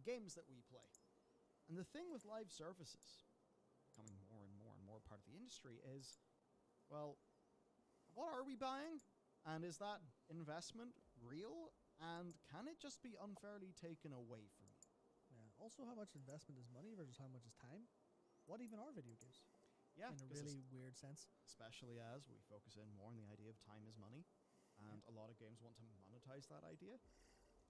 games that we play. And the thing with live services, becoming more and more and more part of the industry, is, well, what are we buying? And is that investment real? And can it just be unfairly taken away from you? Yeah. Also, how much investment is money versus how much is time? What even are video games? Yeah, in a really weird sense. Especially as we focus in more on the idea of time is money. And a lot of games want to monetize that idea.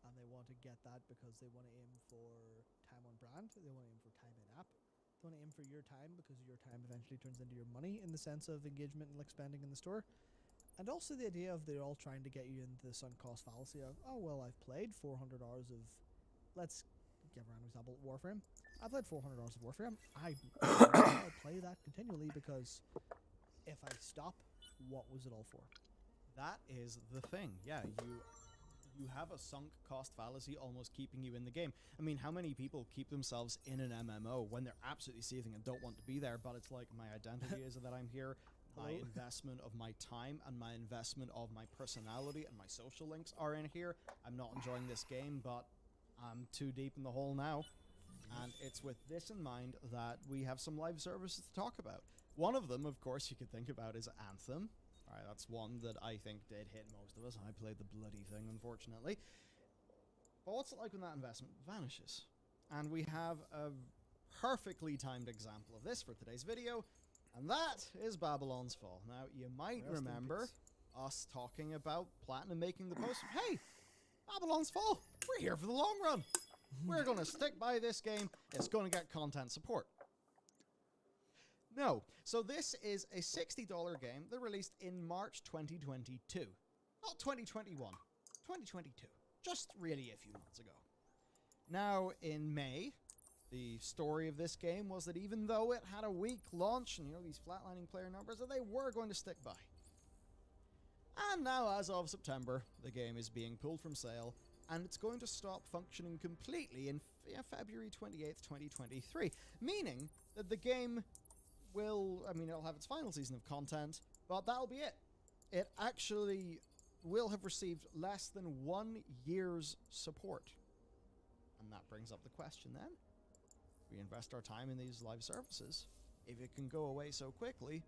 And they want to get that because they want to aim for time on brand. They want to aim for time in app. They want to aim for your time because your time eventually turns into your money in the sense of engagement and like spending in the store. And also the idea of they're all trying to get you into the sunk cost fallacy of, oh, well, I've played 400 hours of, let's give a random example, Warframe. I've played 400 hours of Warframe. I'll play that continually because if I stop, what was it all for? That is the thing. Yeah, you have a sunk cost fallacy almost keeping you in the game. I mean, how many people keep themselves in an MMO when they're absolutely seething and don't want to be there, but it's like, my identity is that I'm here. My investment of my time and my investment of my personality and my social links are in here. I'm not enjoying this game, but I'm too deep in the hole now. And it's with this in mind that we have some live services to talk about. One of them, of course, you could think about is Anthem. All right, that's one that I think did hit most of us. I played the bloody thing, unfortunately. But what's it like when that investment vanishes? And we have a perfectly timed example of this for today's video, and that is Babylon's Fall. Now, you might remember us talking about Platinum making the post. Hey, Babylon's Fall, we're here for the long run. We're going to stick by this game. It's going to get content support. No. So this is a $60 game that released in March 2022. Not 2021. 2022. Just really a few months ago. Now, in May, the story of this game was that even though it had a weak launch and, you know, these flatlining player numbers, that they were going to stick by. And now, as of September, the game is being pulled from sale, and it's going to stop functioning completely in February 28th, 2023. Meaning that the game will, I mean, it'll have its final season of content, but that'll be it. It actually will have received less than 1 year's support. And that brings up the question then. We invest our time in these live services. If it can go away so quickly,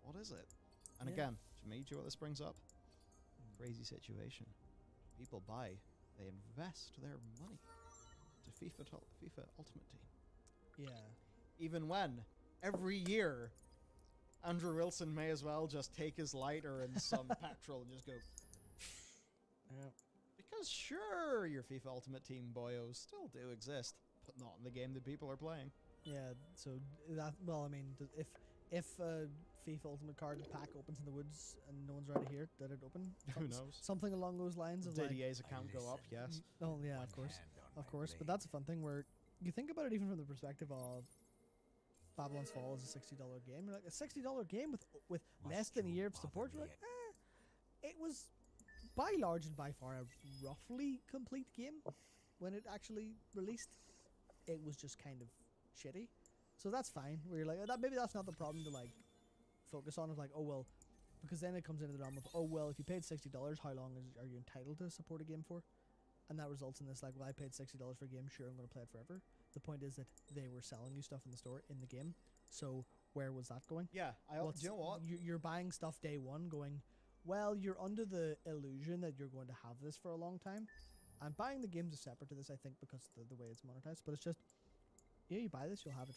what is it? And again, to me, do you know what this brings up? Crazy situation. People buy, they invest their money to FIFA Ultimate Team. Yeah. Even when, every year, Andrew Wilson may as well just take his lighter and some petrol and just go... Yeah. Because sure, your FIFA Ultimate Team boyos still do exist, but not in the game that people are playing. Yeah, so that, well, I mean, if FIFA Ultimate Card pack opens in the woods and no one's around here, did it open? Who knows? Something along those lines of Didier's account go up, yes. Oh, yeah, of course. But that's a fun thing where you think about it even from the perspective of Babylon's Fall is a $60 game. You're like, a $60 game with less than a year of support? You're like, it was by large and by far a roughly complete game when it actually released. It was just kind of shitty. So that's fine. Where you're like, maybe that's not the problem to like focus on. Of like, oh well, because then it comes into the realm of, oh well, if you paid $60, how long are you entitled to support a game for? And that results in this like, well, I paid $60 for a game, sure, I'm going to play it forever. The point is that they were selling you stuff in the store in the game. So where was that going? Yeah, do you know what? You're buying stuff day one, going, well, you're under the illusion that you're going to have this for a long time. And buying the games is separate to this, I think, because of the way it's monetized. But it's just, yeah, you buy this, you'll have it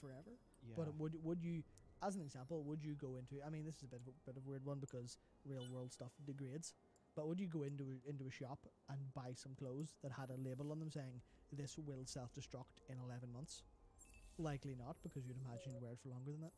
forever. Yeah. But would you, as an example, would you go into? I mean, this is a bit of a weird one because real world stuff degrades. But would you go into a shop and buy some clothes that had a label on them saying this will self-destruct in 11 months? Likely not, because you'd imagine you'd wear it for longer than that.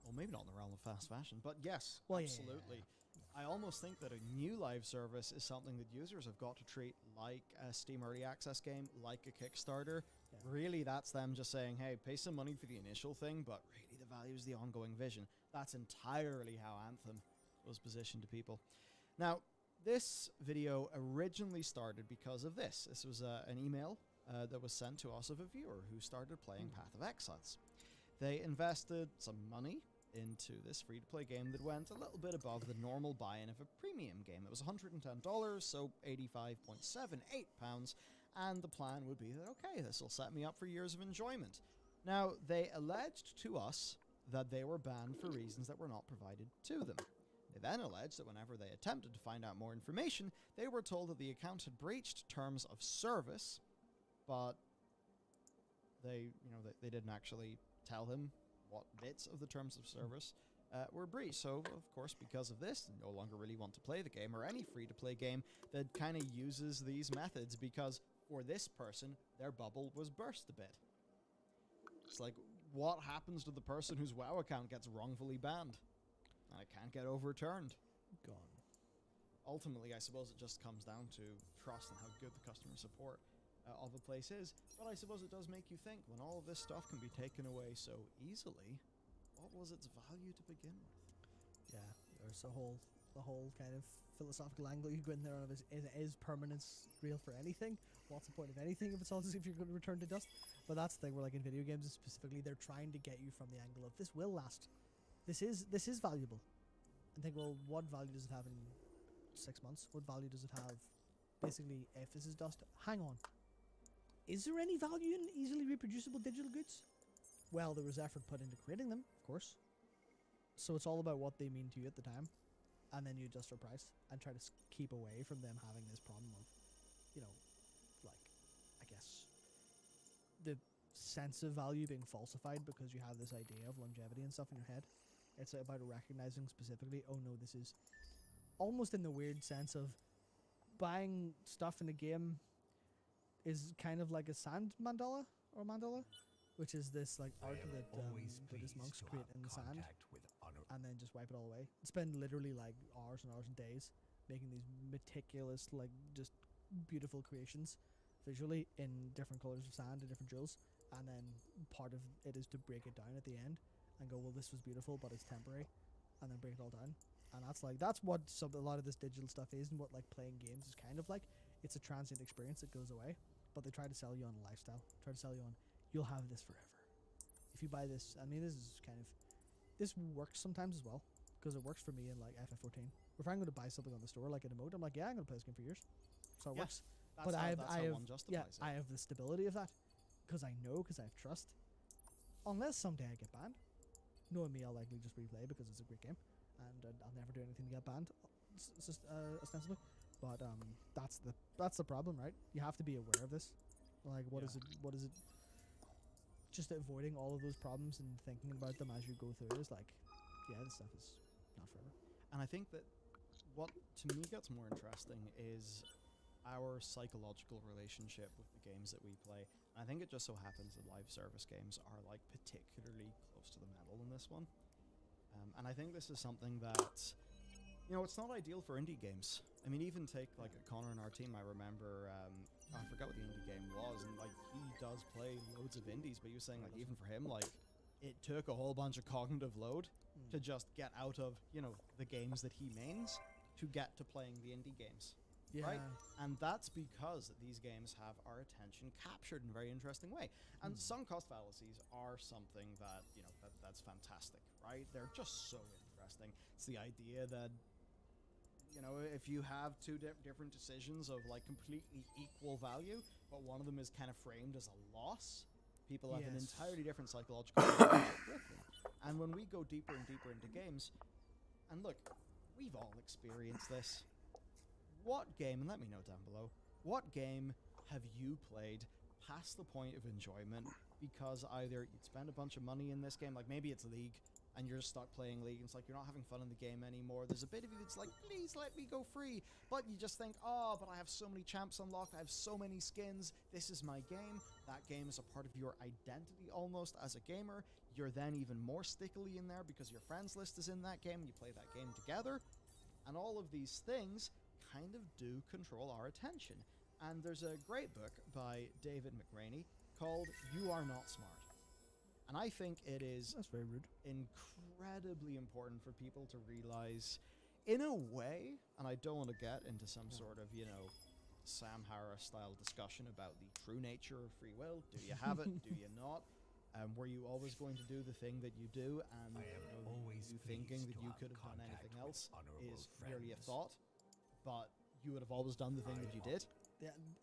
Well, maybe not in the realm of fast fashion, but yes, well, absolutely. Yeah. I almost think that a new live service is something that users have got to treat like a Steam Early Access game, like a Kickstarter. Yeah. Really, that's them just saying, hey, pay some money for the initial thing, but really the value is the ongoing vision. That's entirely how Anthem was positioned to people. Now, this video originally started because of this. This was an email that was sent to us of a viewer who started playing Path of Exiles. They invested some money into this free-to-play game that went a little bit above the normal buy-in of a premium game. It was $110, so £85.78, And the plan would be that, okay, this will set me up for years of enjoyment. Now, they alleged to us that they were banned for reasons that were not provided to them. They then alleged that whenever they attempted to find out more information, they were told that the account had breached terms of service, but they didn't actually tell him what bits of the terms of service were breached. So, of course, because of this, they no longer really want to play the game or any free-to-play game that kind of uses these methods, because for this person, their bubble was burst a bit. It's like, what happens to the person whose WoW account gets wrongfully banned and it can't get overturned? Gone. Ultimately, I suppose it just comes down to trust and how good the customer support of a place is. But I suppose it does make you think, when all of this stuff can be taken away so easily, what was its value to begin with? Yeah, there's the whole kind of philosophical angle you go in there of is permanence real for anything? What's the point of anything if it's all as if you're going to return to dust? But that's the thing where, like, in video games specifically, they're trying to get you from the angle of this will last. This is valuable. And think, well, what value does it have in 6 months? What value does it have? Basically, if this is dust, hang on. Is there any value in easily reproducible digital goods? Well, there was effort put into creating them, of course. So it's all about what they mean to you at the time. And then you adjust your price and try to keep away from them having this problem of, you know, like, I guess, the sense of value being falsified because you have this idea of longevity and stuff in your head. It's about recognizing specifically, oh no, this is almost in the weird sense of buying stuff in a game is kind of like a sand mandala, which is this like art that Buddhist monks create in the sand and then just wipe it all away. Spend literally like hours and hours and days making these meticulous, like, just beautiful creations visually in different colors of sand and different jewels, and then part of it is to break it down at the end and go, well, this was beautiful but it's temporary, and then break it all down. And that's what a lot of this digital stuff is, and what like playing games is kind of like. It's a transient experience that goes away, but they try to sell you on a lifestyle, try to sell you on, you'll have this forever if you buy this. I mean, this works sometimes as well, because it works for me in like FF14. If I'm going to buy something on the store like an emote, I'm like, yeah, I'm going to play this game for years, so it works. But I have the stability of that because I have trust. Unless someday I get banned, knowing me, I'll likely just replay because it's a great game, and I'll never do anything to get banned, ostensibly. But that's the problem, right? You have to be aware of this. Like, what is it? Just avoiding all of those problems and thinking about them as you go through is like, yeah, this stuff is not forever. And I think that what to me gets more interesting is our psychological relationship with the games that we play. And I think it just so happens that live service games are like particularly close to the metal in this one. And I think this is something that, you know, it's not ideal for indie games. I mean, even take like Connor in our team. I remember, I forgot what the indie game was, and like he does play loads of indies, but he was saying like even for him, like it took a whole bunch of cognitive load to just get out of, you know, the games that he mains to get to playing the indie games. Yeah. Right? And that's because these games have our attention captured in a very interesting way. And sunk cost fallacies are something that, you know, that's fantastic, right? They're just so interesting. It's the idea that, you know, if you have two different decisions of like completely equal value, but one of them is kind of framed as a loss, people have an entirely different psychological relationship with them. And when we go deeper and deeper into games, and look, we've all experienced this. What game, and let me know down below, what game have you played past the point of enjoyment because either you'd spend a bunch of money in this game, like maybe it's League, and you're just stuck playing League, and it's like you're not having fun in the game anymore. There's a bit of you that's like, please let me go free. But you just think, oh, but I have so many champs unlocked, I have so many skins, this is my game. That game is a part of your identity almost as a gamer. You're then even more stickily in there because your friends list is in that game, and you play that game together. And all of these things kind of do control our attention. And there's a great book by David McRaney called You Are Not Smart. And I think it is That's very rude. incredibly important for people to realize, in a way, and I don't want to get into some sort of, you know, Sam Harris style discussion about the true nature of free will. Do you have it? Do you not? Were you always going to do the thing that you do, and you thinking that you could have done anything else is merely a thought, but you would have always done the thing that you did?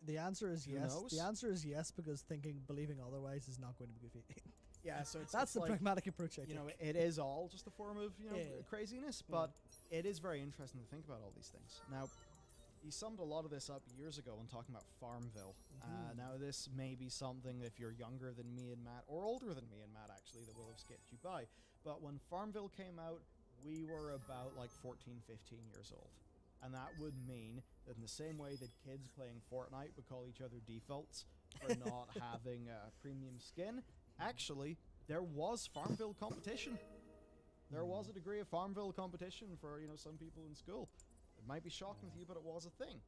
The answer is Who yes. knows? The answer is yes, because believing otherwise is not going to be good feat. Yeah, so That's it's the like, pragmatic approach. I you know, take. it is all just a form of, you know, Yeah. craziness, but it is very interesting to think about all these things. Now, he summed a lot of this up years ago when talking about Farmville. Now, this may be something if you're younger than me and Matt, or older than me and Matt, actually, that will have skipped you by. But when Farmville came out, we were about like 14, 15 years old. And that would mean that in the same way that kids playing Fortnite would call each other defaults for not having a premium skin, actually, there was Farmville competition. There was a degree of Farmville competition for, you know, some people in school. It might be shocking to you, but it was a thing.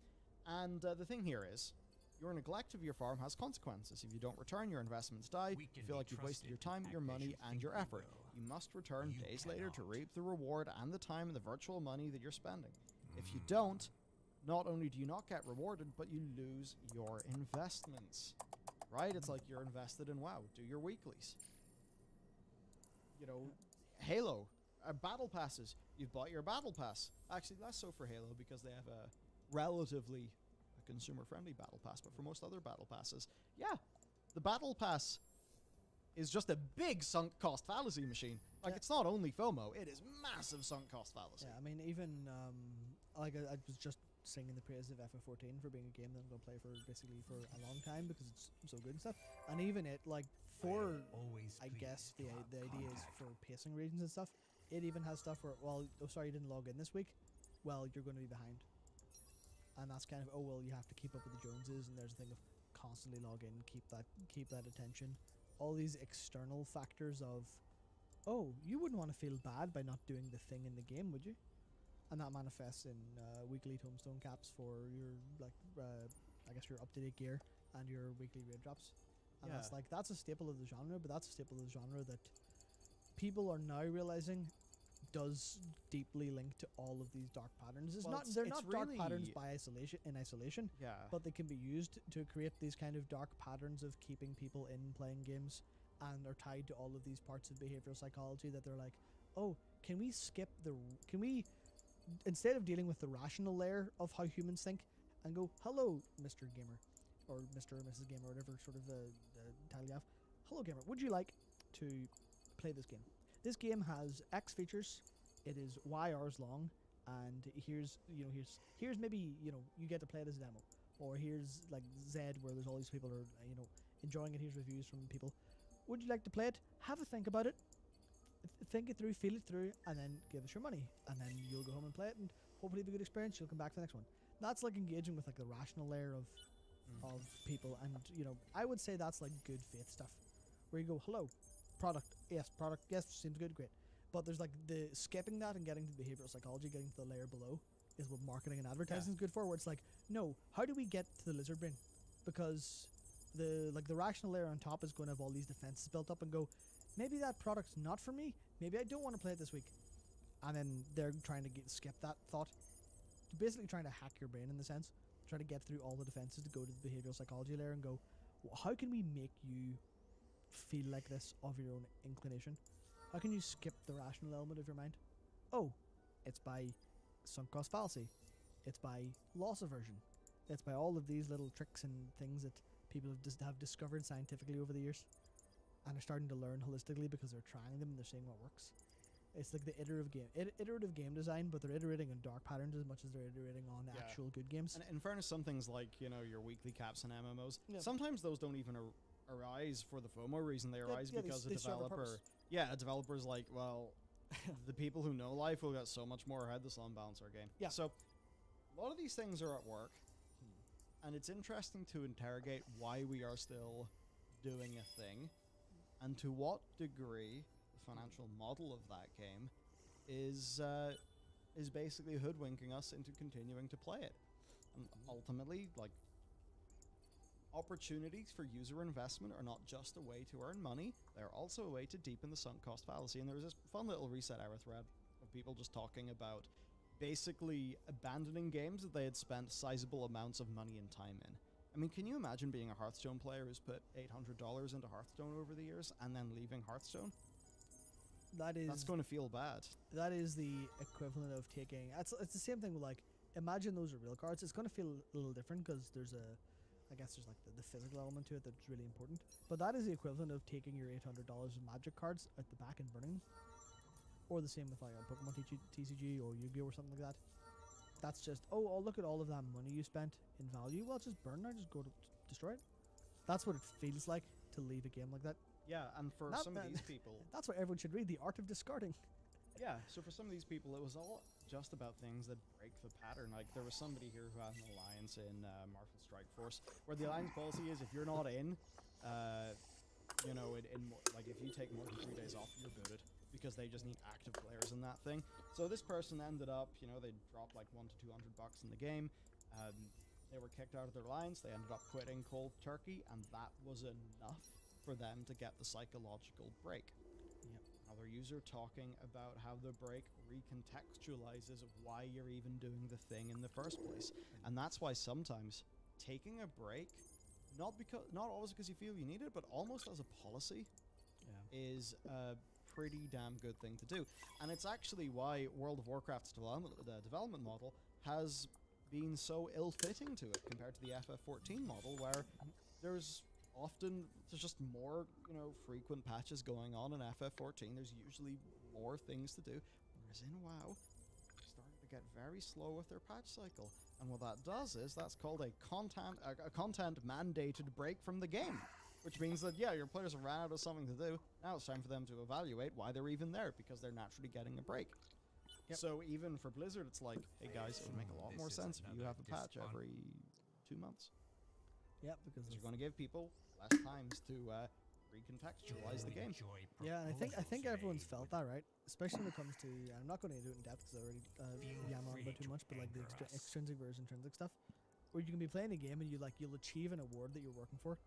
And the thing here is, your neglect of your farm has consequences. If you don't return, your investments die. You feel like you've wasted your time, your money, and your effort. You must return days later to reap the reward and the time and the virtual money that you're spending. If you don't, not only do you not get rewarded, but you lose your investments. Right? It's like you're invested in WoW. Do your weeklies. You know, Halo. Battle passes. You've bought your battle pass. Actually, less so for Halo because they have a relatively consumer-friendly battle pass, but for most other battle passes, yeah, the battle pass is just a big sunk cost fallacy machine. Like, it's not only FOMO, it is massive sunk cost fallacy. Yeah, I mean, even like I was just singing the praise of FF14 for being a game that I'm gonna play for basically for a long time because it's so good and stuff. And even it, like, for I guess the idea is for pacing reasons and stuff. It even has stuff where, well, oh sorry, you didn't log in this week. Well, you're going to be behind. And that's kind of, oh well, you have to keep up with the Joneses, and there's a thing of constantly log in, keep that attention. All these external factors of, oh, you wouldn't want to feel bad by not doing the thing in the game, would you? And that manifests in weekly tombstone caps for your I guess your up-to-date gear and your weekly raid drops. And that's a staple of the genre, but that's a staple of the genre that people are now realizing does deeply link to all of these dark patterns. They're not dark patterns by isolation, Yeah. but they can be used to create these kind of dark patterns of keeping people in playing games, and are tied to all of these parts of behavioral psychology that they're like, oh, can we instead of dealing with the rational layer of how humans think and go, hello, Mr. Gamer, or Mr. or Mrs. Gamer, whatever sort of title you have, hello Gamer, would you like to play this game? This game has X features. It is Y hours long, and here's maybe, you know, you get to play it as a demo, or here's like Z where there's all these people are, you know, enjoying it. Here's reviews from people. Would you like to play it? Have a think about it. Think it through, feel it through, and then give us your money, and then you'll go home and play it, and hopefully have a good experience. You'll come back for the next one. That's like engaging with like the rational layer of people, and you know, I would say that's like good faith stuff, where you go, hello, product, yes, seems good, great. But there's like the skipping that and getting to behavioral psychology, getting to the layer below is what marketing and advertising is good for, where it's like, no, how do we get to the lizard brain? Because the rational layer on top is going to have all these defenses built up and go, maybe that product's not for me, maybe I don't want to play it this week. And then they're trying to skip that thought, basically trying to hack your brain in the sense, trying to get through all the defenses to go to the behavioral psychology layer and go, how can we make you feel like this of your own inclination? How can you skip the rational element of your mind? Oh, it's by sunk cost fallacy. It's by loss aversion. It's by all of these little tricks and things that people have discovered scientifically over the years, and are starting to learn holistically because they're trying them and they're seeing what works. It's like the iterative game design, but they're iterating on dark patterns as much as they're iterating on actual good games. And in fairness, some things like, you know, your weekly caps and MMOs, sometimes those don't even arise for the FOMO reason. They arise because a developer's like, well, the people who know life will get so much more ahead, this will unbalance our game. Yeah. So a lot of these things are at work, and it's interesting to interrogate why we are still doing a thing, and to what degree the financial model of that game is basically hoodwinking us into continuing to play it. And ultimately, like, opportunities for user investment are not just a way to earn money, they're also a way to deepen the sunk cost fallacy. And there was this fun little Reset Era thread of people just talking about basically abandoning games that they had spent sizable amounts of money and time in. I mean, can you imagine being a Hearthstone player who's put $800 into Hearthstone over the years and then leaving Hearthstone? That's going to feel bad. That is the equivalent of taking... It's the same thing with, like, imagine those are real cards. It's going to feel a little different because I guess there's like the physical element to it that's really important. But that is the equivalent of taking your $800 of Magic cards at the back and burning them. Or the same with like a Pokemon TCG or Yu-Gi-Oh or something like that. That's just, oh, look at all of that money you spent in value. Well, just burn it, just go to destroy it. That's what it feels like to leave a game like that. Yeah, and for some of these people... That's what everyone should read, The Art of Discarding. Yeah, so for some of these people, it was all just about things that break the pattern. Like, there was somebody here who had an alliance in Marvel Strike Force, where the alliance policy is if you're not in, like if you take more than 3 days off, you're booted, because they just need active players in that thing. So this person ended up, they dropped like $100 to $200 in the game. They were kicked out of their alliance. They ended up quitting cold turkey, and that was enough for them to get the psychological break. Yep. Another user talking about how the break recontextualizes why you're even doing the thing in the first place. And that's why sometimes taking a break, not always because you feel you need it, but almost as a policy, is a pretty damn good thing to do. And it's actually why World of Warcraft's development model has been so ill-fitting to it compared to the FF14 model, where there's just more, frequent patches going on in FF14. There's usually more things to do, whereas in WoW, they're starting to get very slow with their patch cycle. And what that does is that's called a content mandated break from the game, which means that, your players have ran out of something to do. Now it's time for them to evaluate why they're even there, because they're naturally getting a break. Yep. So even for Blizzard, it's like, hey guys, it would make a lot more sense if you have a patch every 2 months. Yeah, because you're going to give people less times to recontextualize the game. Yeah, and I think everyone's felt that, right? Especially when it comes to, I'm not going to do it in depth because I already yam on about too much, but like the extrinsic versus intrinsic stuff, where you can be playing a game and you'll achieve an award that you're working for,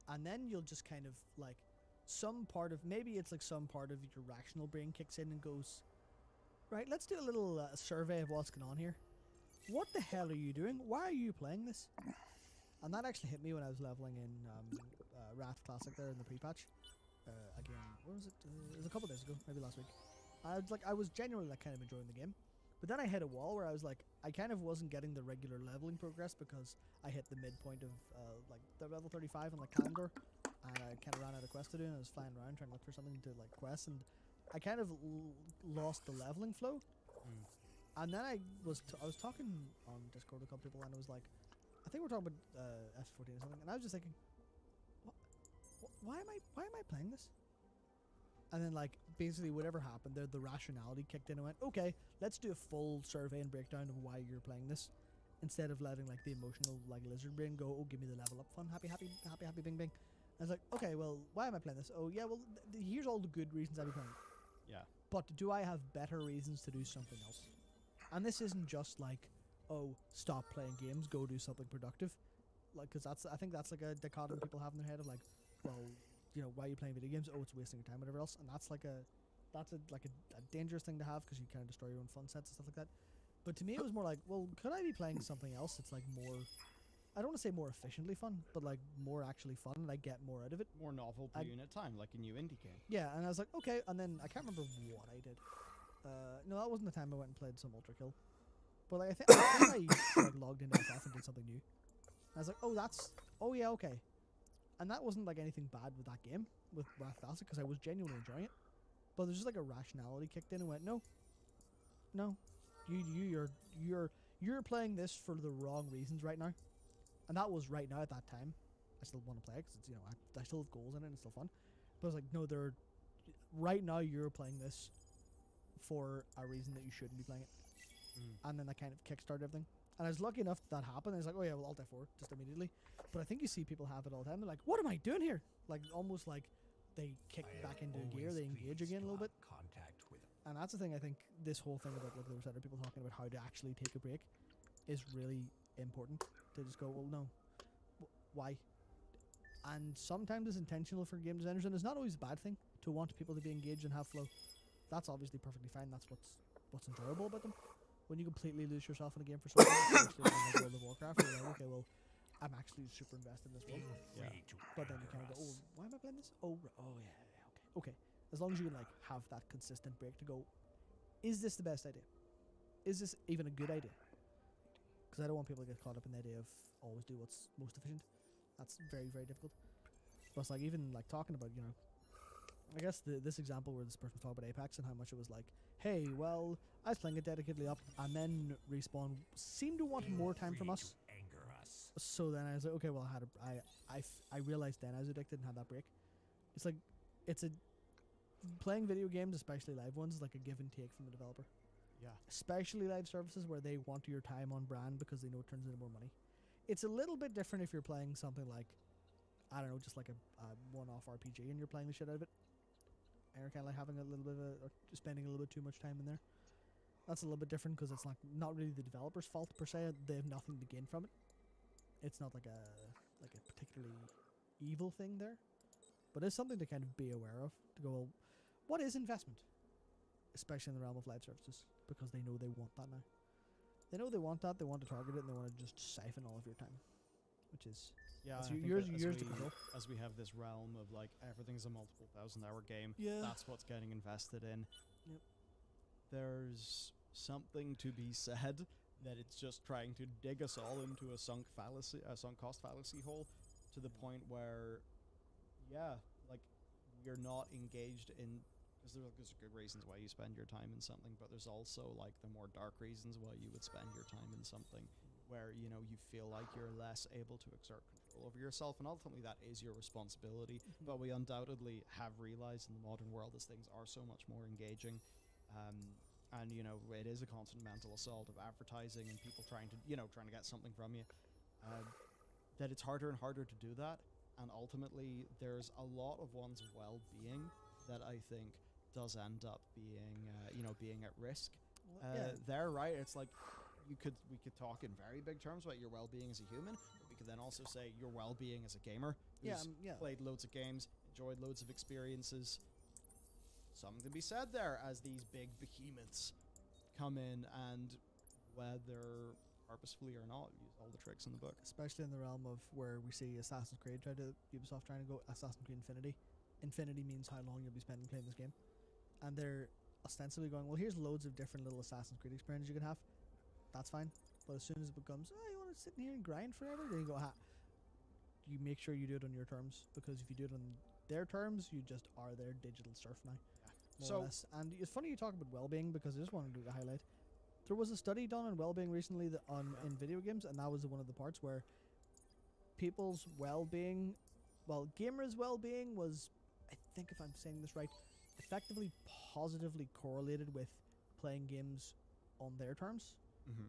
and then you'll just kind of like some part of your rational brain kicks in and goes, right, let's do a little survey of what's going on here. What the hell are you doing? Why are you playing this? And that actually hit me when I was leveling in Wrath Classic there in the pre-patch. Again, what was it? It was a couple days ago, maybe last week. I was genuinely kind of enjoying the game. But then I hit a wall where I was like, I kind of wasn't getting the regular leveling progress because I hit the midpoint of the level 35 on the calendar, and I kind of ran out of quests to do, and I was flying around trying to look for something to like quest, and I kind of lost the leveling flow. And then I was talking on Discord with a couple people, and it was like, I think we're talking about F14 or something, and I was just thinking, why am I playing this? And then like basically whatever happened there, the rationality kicked in and went, okay, let's do a full survey and breakdown of why you're playing this, instead of letting like the emotional like lizard brain go, oh, give me the level up fun, happy bing bing. I was like, okay, well, why am I playing this? Oh yeah, well here's all the good reasons I'd be playing it. Yeah. But do I have better reasons to do something else? And this isn't just like, oh, stop playing games, go do something productive. Like, because I think that's like a dichotomy people have in their head of like, well, why are you playing video games? Oh, it's wasting your time, whatever else. And that's a dangerous thing to have, because you kind of destroy your own fun sets and stuff like that. But to me, it was more like, well, could I be playing something else that's like more, I don't want to say more efficiently fun, but like more actually fun, and I get more out of it. More novel per unit time, like a new indie game. Yeah, and I was like, okay, and then I can't remember what I did. No, that wasn't the time I went and played some Ultra Kill. But like, I think I like logged into FF and did something new. And I was like, oh yeah, okay. And that wasn't like anything bad with that game, with Wrath Classic, because I was genuinely enjoying it. But there's just like a rationality kicked in and went, no, you're playing this for the wrong reasons right now. And that was right now at that time. I still want to play it because it's, I still have goals in it and it's still fun. But I was like, no, right now you're playing this for a reason that you shouldn't be playing it. And then that kind of kickstarted everything. And I was lucky enough that happened. I was like, oh yeah, well, Alt F4 just immediately. But I think you see people have it all the time. They're like, what am I doing here? Like almost like they kick back into gear, they engage again a little bit. And that's the thing. I think this whole thing about, like there was other people talking about how to actually take a break is really important. To just go, well, no, why? And sometimes it's intentional for game designers, and it's not always a bad thing to want people to be engaged and have flow. That's obviously perfectly fine. That's what's enjoyable about them. When you completely lose yourself in a game for so long, especially in World of Warcraft, you're like, okay, well, I'm actually super invested in this world. Yeah. But then you kind of go, oh, why am I playing this? Oh yeah, okay. As long as you can like have that consistent break to go, is this the best idea? Is this even a good idea? because I don't want people to get caught up in the idea of always do what's most efficient. That's very, very difficult. But it's like, even like talking about, I guess this example where this person was talking about Apex and how much it was like, hey, well, I was playing it dedicatedly up, and then Respawn seemed to want more time from us. So then I was like, okay, well, I realized then I was addicted and had that break. It's like, playing video games, especially live ones, is like a give and take from the developer. Yeah. Especially live services where they want your time on brand because they know it turns into more money. It's a little bit different if you're playing something like, I don't know, just like a one-off RPG and you're playing the shit out of it. And you're kind of like having a little bit of or spending a little bit too much time in there. That's a little bit different because it's like not really the developer's fault per se. They have nothing to gain from it. It's not like a particularly evil thing there, but it's something to kind of be aware of. To go, well, what is investment, especially in the realm of live services, because they know they want that now. They know they want that. They want to target it, and they want to just siphon all of your time, which is yours to control. As we have this realm of like everything's a multiple $1,000-hour game. Yeah, that's what's getting invested in. Yep. There's something to be said that it's just trying to dig us all into a sunk cost fallacy hole, to the point where, like, you're not engaged in, because there's good reasons why you spend your time in something, but there's also like the more dark reasons why you would spend your time in something where, you feel like you're less able to exert control over yourself, and ultimately that is your responsibility. But we undoubtedly have realized in the modern world as things are so much more engaging, and it is a constant mental assault of advertising and people trying to get something from you, that it's harder and harder to do that. And ultimately there's a lot of one's well-being that I think does end up being at risk. There, right? It's like we could talk in very big terms about your well-being as a human, but we could then also say your well-being as a gamer who's played loads of games, enjoyed loads of experiences. Something to be said there as these big behemoths come in and, whether purposefully or not, use all the tricks in the book. Especially in the realm of where we see Assassin's Creed Ubisoft trying to go Assassin's Creed Infinity. Infinity means how long you'll be spending playing this game. And they're ostensibly going, well, here's loads of different little Assassin's Creed experiences you can have. That's fine. But as soon as it becomes, you want to sit in here and grind forever, then you go, you make sure you do it on your terms, because if you do it on their terms, you just are their digital serf now. More or less. And it's funny you talk about well-being, because I just wanted to highlight, there was a study done on well-being recently in video games, and that was one of the parts where people's well-being, gamers' well-being was, I think if I'm saying this right, effectively positively correlated with playing games on their terms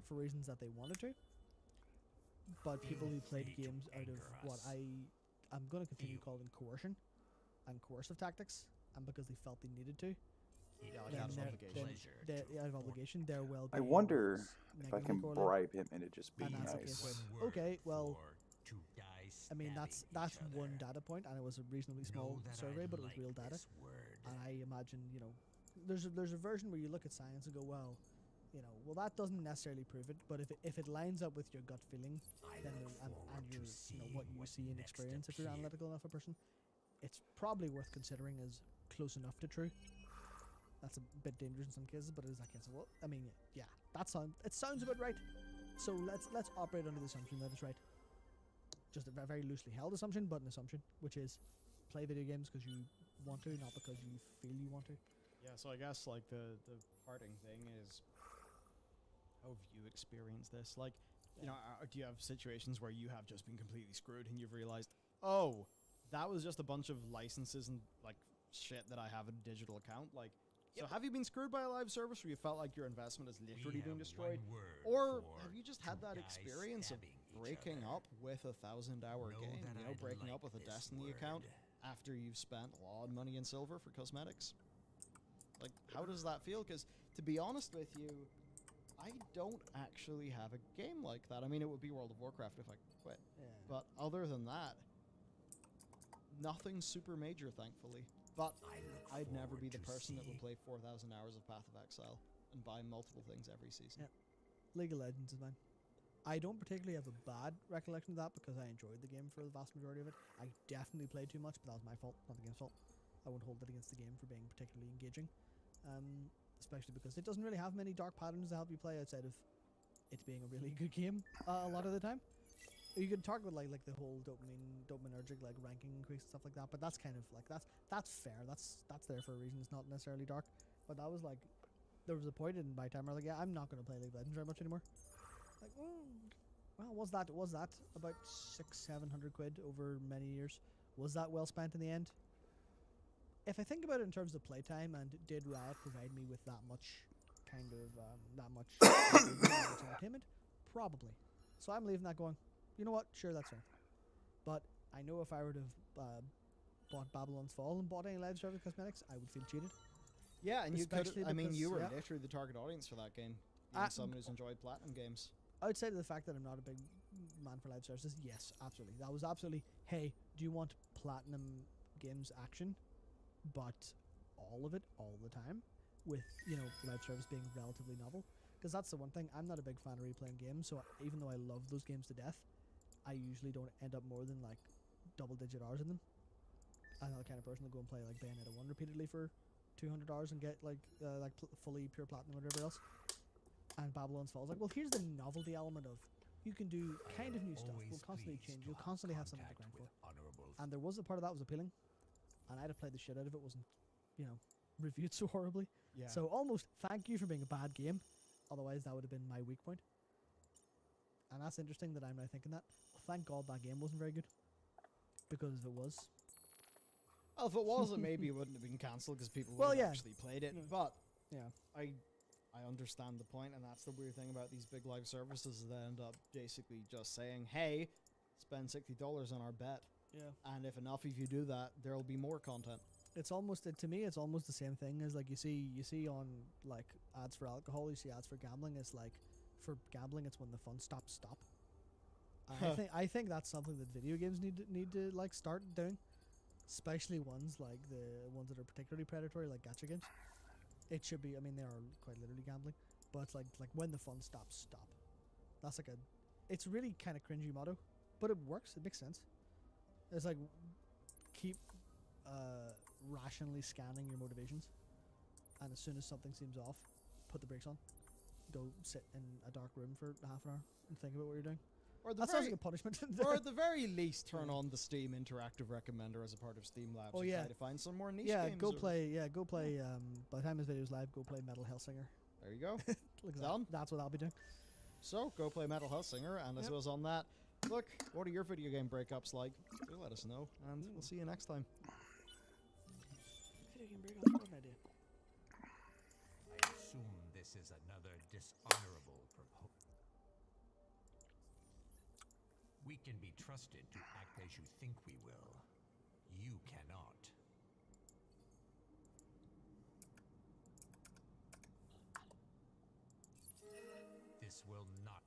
for reasons that they wanted to. But people who played games out of what I'm going to continue calling coercion and coercive tactics, and because they felt they needed to, out of obligation, their well-being. I wonder if I can bribe him into just being nice. Okay, well, I mean that's one data point, and it was a reasonably small survey, but it was real data. And I imagine, there's a version where you look at science and go, well, that doesn't necessarily prove it, but if it lines up with your gut feeling, then and your what you see and experience, if you're analytical enough a person, it's probably worth considering as close enough to true. That's a bit dangerous in some cases, but it is that case. Well, I mean, yeah, it sounds about right. So let's operate under the assumption that it's right. Just a very loosely held assumption, but an assumption, which is play video games because you want to, not because you feel you want to. Yeah, so I guess like the parting thing is, how have you experienced this? Like, do you have situations where you have just been completely screwed and you've realized, oh, that was just a bunch of licenses and like shit that I have in a digital account? Like, so have you been screwed by a live service where you felt like your investment is literally being destroyed? Or have you just had that experience of breaking up with a 1,000-hour game, breaking up with a Destiny account after you've spent a lot of money in silver for cosmetics? Like, how does that feel? Because, to be honest with you, I don't actually have a game like that. I mean, it would be World of Warcraft if I quit. Yeah. But other than that, nothing super major, thankfully. But I'd never be the person that would play 4,000 hours of Path of Exile and buy multiple things every season. Yeah. League of Legends is mine. I don't particularly have a bad recollection of that because I enjoyed the game for the vast majority of it. I definitely played too much, but that was my fault, not the game's fault. I won't hold it against the game for being particularly engaging. Especially because it doesn't really have many dark patterns to help you play outside of it being a really good game a lot of the time. You could talk about like the whole dopaminergic like ranking increase and stuff like that, but that's kind of like that's fair. That's there for a reason. It's not necessarily dark, but that was like there was a point in my time where I was like, yeah, I'm not going to play League of Legends very much anymore. Like, well, was that about 600-700 quid over many years? Was that well spent in the end? If I think about it in terms of playtime, and did Riot provide me with that much kind of entertainment? Probably. So I'm leaving that going, you know what? Sure, that's fair. But I know if I were to have bought Babylon's Fall and bought any live service cosmetics, I would feel cheated. Yeah, and you could. I mean, you were yeah. literally the target audience for that game. Being someone who's enjoyed platinum games. Outside of the fact that I'm not a big man for live services, yes, absolutely. That was absolutely, hey, do you want platinum games action, but all of it all the time, with, you know, live service being relatively novel? Because that's the one thing, I'm not a big fan of replaying games, so even though I love those games to death, I usually don't end up more than like double-digit hours in them. I'm not the kind of person to go and play like Bayonetta 1 repeatedly for 200 hours and get like fully pure platinum or whatever else. And Babylon's Fall is like, well, here's the novelty element of you can do kind of new stuff. We'll constantly change. You'll constantly have something to grind for. And there was a part of that was appealing, and I'd have played the shit out of it. Wasn't, you know, reviewed so horribly. Yeah. So almost thank you for being a bad game. Otherwise, that would have been my weak point. And that's interesting that I'm now thinking that. Well, thank God that game wasn't very good, because if it was, well, if it wasn't, maybe it wouldn't have been cancelled because people would have actually played it. But yeah, I understand the point, and that's the weird thing about these big live services. They end up basically just saying, "Hey, spend $60 on our bet." Yeah. And if enough of you do that, there will be more content. It's almost to me, it's almost the same thing as like you see on like ads for alcohol. You see ads for gambling. It's like for gambling, it's when the fun stops. And I think that's something that video games need to like start doing, especially ones like the ones that are particularly predatory, like gacha games. It should be. I mean, they are quite literally gambling, but it's like when the fun stops, stop. That's like it's really kind of cringy motto, but it works. It makes sense. It's like keep rationally scanning your motivations, and as soon as something seems off, put the brakes on. Go sit in a dark room for half an hour and think about what you're doing. Or that sounds like a punishment. Or at the very least, turn on the Steam Interactive Recommender as a part of Steam Labs. Oh, and yeah. try to find some more niche yeah, games. go play. By the time this video is live, go play Metal Hellsinger. There you go. Done. That's what I'll be doing. So, go play Metal Hellsinger, and as well as on that, look, what are your video game breakups like? Do let us know, and we'll see you next time. Video game breakups, what an idea. I assume this is another dishonorable proposal. We can be trusted to act as you think we will. You cannot. This will not.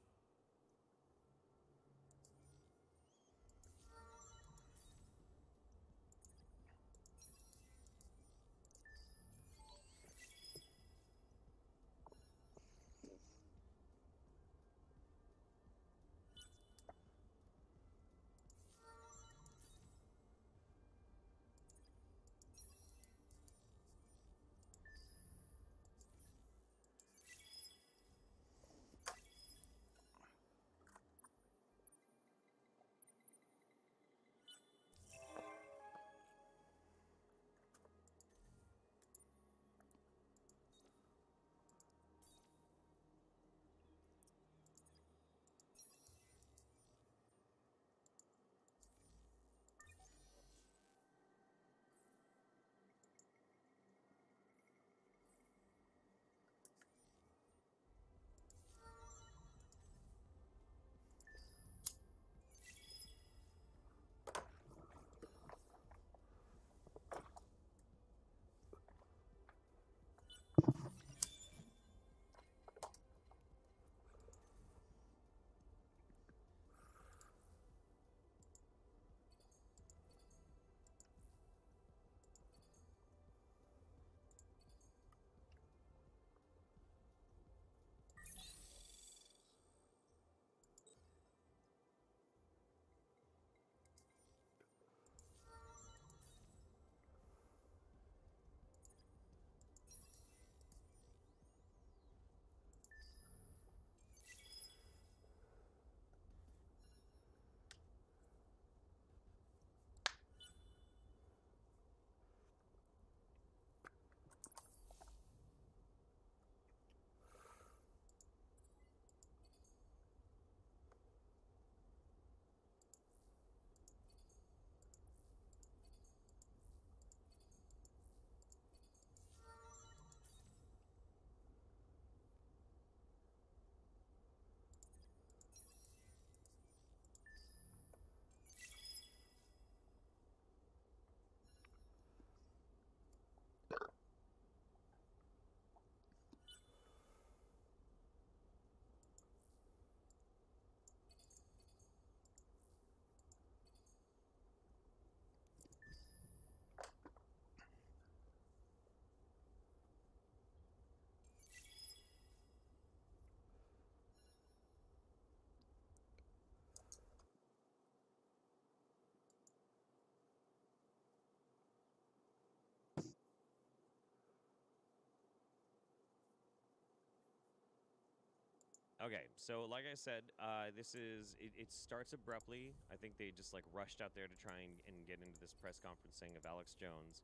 Okay, so like I said, this is it starts abruptly. I think they just like rushed out there to try and get into this press conferencing of Alex Jones,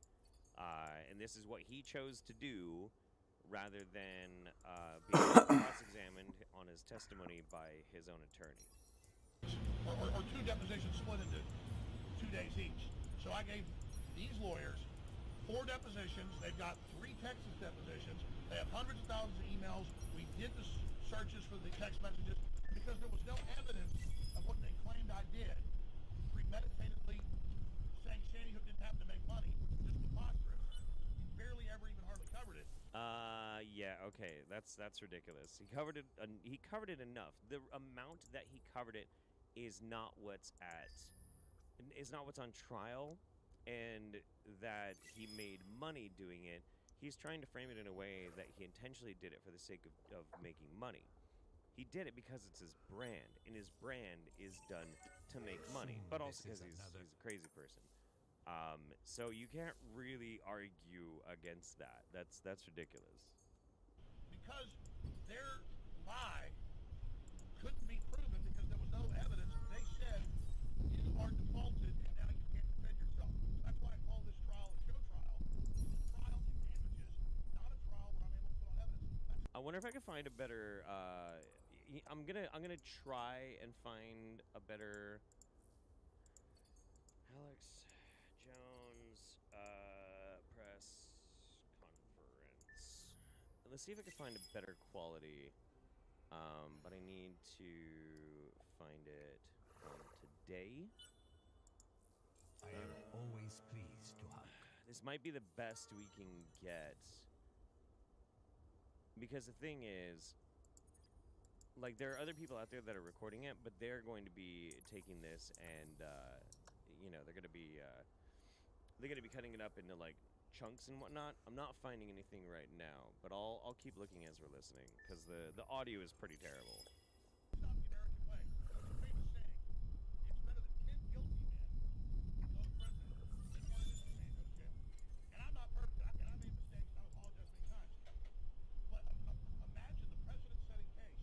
and this is what he chose to do, rather than being cross-examined on his testimony by his own attorney. Or two depositions split into 2 days each. So I gave these lawyers 4 depositions. They've got 3 Texas depositions. They have hundreds of thousands of emails. We did the searches for the text messages because there was no evidence of what they claimed I did. Premeditatedly saying Sandy Hook didn't have to make money, just preposterous. Barely ever even hardly covered it. Yeah, okay, that's ridiculous. He covered it. He covered it enough. The amount that he covered it is not what's on trial, and that he made money doing it. He's trying to frame it in a way that he intentionally did it for the sake of making money. He did it because it's his brand, and his brand is done to make money, but also because he's a crazy person. So you can't really argue against that. That's ridiculous. Because their lie couldn't be proven because there was no evidence. They said you are defaulted and now you can't defend yourself. That's why I call this trial a show trial. It's a trial in damages, not a trial where I'm able to put on evidence. I wonder if I could find a better. I'm gonna try and find a better Alex Jones press conference. Let's see if I can find a better quality. But I need to find it from today. I am always pleased to help. This might be the best we can get. Because the thing is, like, there are other people out there that are recording it, but they're going to be taking this and, you know, they're going to be cutting it up into, like, chunks and whatnot. I'm not finding anything right now, but I'll keep looking as we're listening, because the audio is pretty terrible. It's not the American way. It's a famous saying. It's better than 10 guilty men go to prison than one innocent man go to jail. And I'm not perfect, and I made mistakes, and I apologize many times. But imagine the precedent-setting case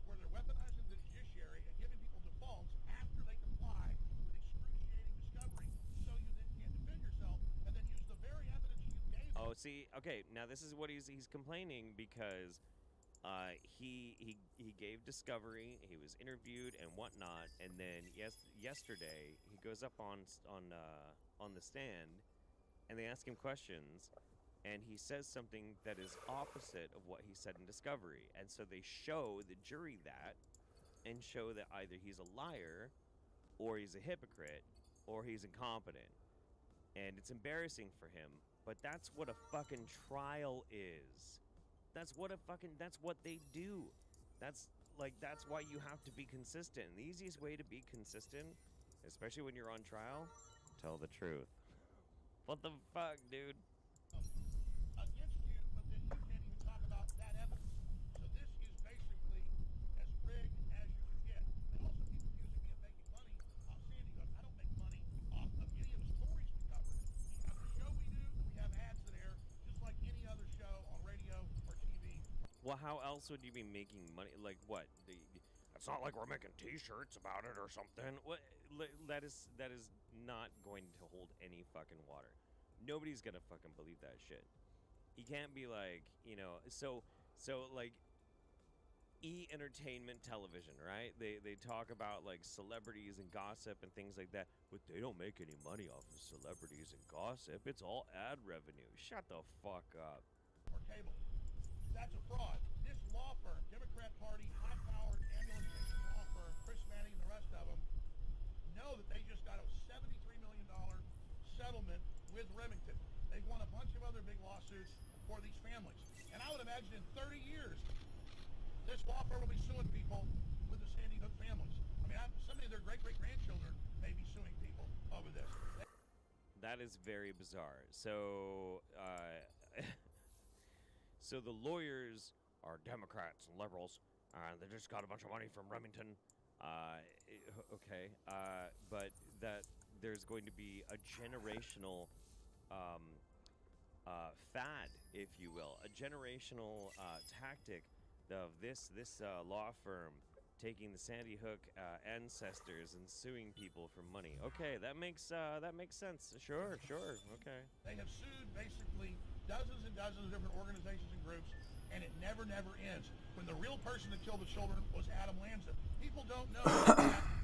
where they're weaponizing the judiciary and giving people defaults after they comply with excruciating discovery, so you then can't defend yourself, and then use the very evidence you gave. Oh, see, okay, now this is what he's complaining because he gave discovery, he was interviewed and whatnot, and then yesterday he goes up on the stand, and they ask him questions, and he says something that is opposite of what he said in discovery, and so they show the jury that, and show that either he's a liar, or he's a hypocrite, or he's incompetent, and it's embarrassing for him. But that's what a fucking trial is. That's what they do. That's why you have to be consistent. The easiest way to be consistent, especially when you're on trial, tell the truth. What the fuck, dude? Against you, but then you can't even talk about that evidence. So this is basically as rigged as you can get. And also people accusing me of making money off Sandy Hook. I don't make money off of any of the stories we cover. We have the show we do, and we have ads that air, just like any other show on radio or TV. Well, how else would you be making money? Like what? It's not like we're making T-shirts about it or something. What? That is not going to hold any fucking water. Nobody's gonna fucking believe that shit. You can't be like, you know, so like entertainment television, right? They talk about like celebrities and gossip and things like that, but they don't make any money off of celebrities and gossip. It's all ad revenue. Shut the fuck up. Or cable. That's a fraud. This law firm, Democrat Party, high-powered ambulance chasing law firm, Chris Manning and the rest of them, know that they just got a $73 million settlement with Remington. They've won a bunch of other big lawsuits for these families. And I would imagine in 30 years, this law firm will be suing people with the Sandy Hook families. I mean, somebody of their great-great-grandchildren may be suing people over this. That is very bizarre. So, so the lawyers are Democrats and liberals, and they just got a bunch of money from Remington. Okay, but that there's going to be a generational fad, if you will, a generational tactic of this law firm taking the Sandy Hook ancestors and suing people for money. Okay, that makes sense. Sure, okay. They have sued basically dozens and dozens of different organizations and groups, and it never ends. When the real person that killed the children was Adam Lanza. People don't know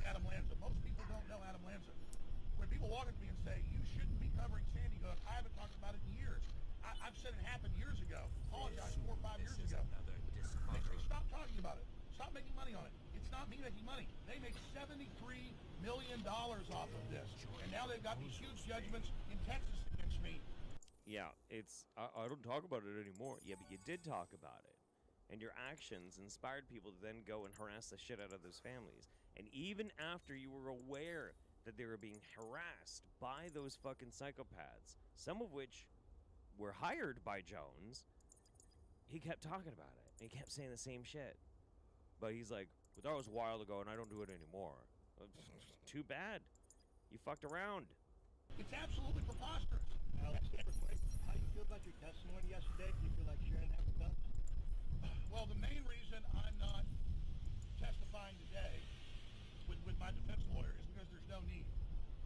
Adam Lanza. Most people don't know Adam Lanza. When people walk up to me and say, you shouldn't be covering Sandy Hook, I haven't talked about it in years. I've said it happened years ago. Apologize 4 or 5 years ago. They say, stop talking about it. Stop making money on it. It's not me making money. They make $73 million off of this. And now they've got these huge judgments in Texas against me. Yeah, I don't talk about it anymore. Yeah, but you did talk about it. And your actions inspired people to then go and harass the shit out of those families. And even after you were aware that they were being harassed by those fucking psychopaths, some of which were hired by Jones, he kept talking about it. And he kept saying the same shit. But he's like, well, that was a while ago and I don't do it anymore. Too bad. You fucked around. It's absolutely preposterous. Alex, how do you feel about your testimony yesterday? Do you feel like sharing that with us? Well, the main reason I'm not testifying today with my defense lawyer is because there's no need.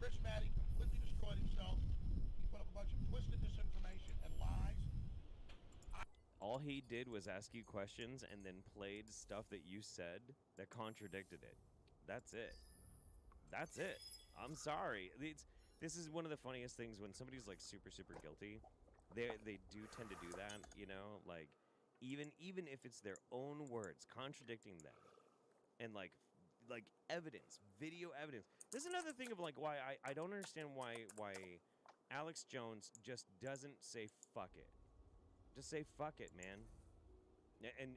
Chris Matty completely destroyed himself. He put up a bunch of twisted disinformation and lies. All he did was ask you questions and then played stuff that you said that contradicted it. That's it. That's it. I'm sorry. This is one of the funniest things when somebody's like super guilty. They do tend to do that, you know, like even if it's their own words contradicting them, and like evidence, video evidence. There's another thing of like why I don't understand why Alex Jones just doesn't say fuck it. Just say fuck it, man. And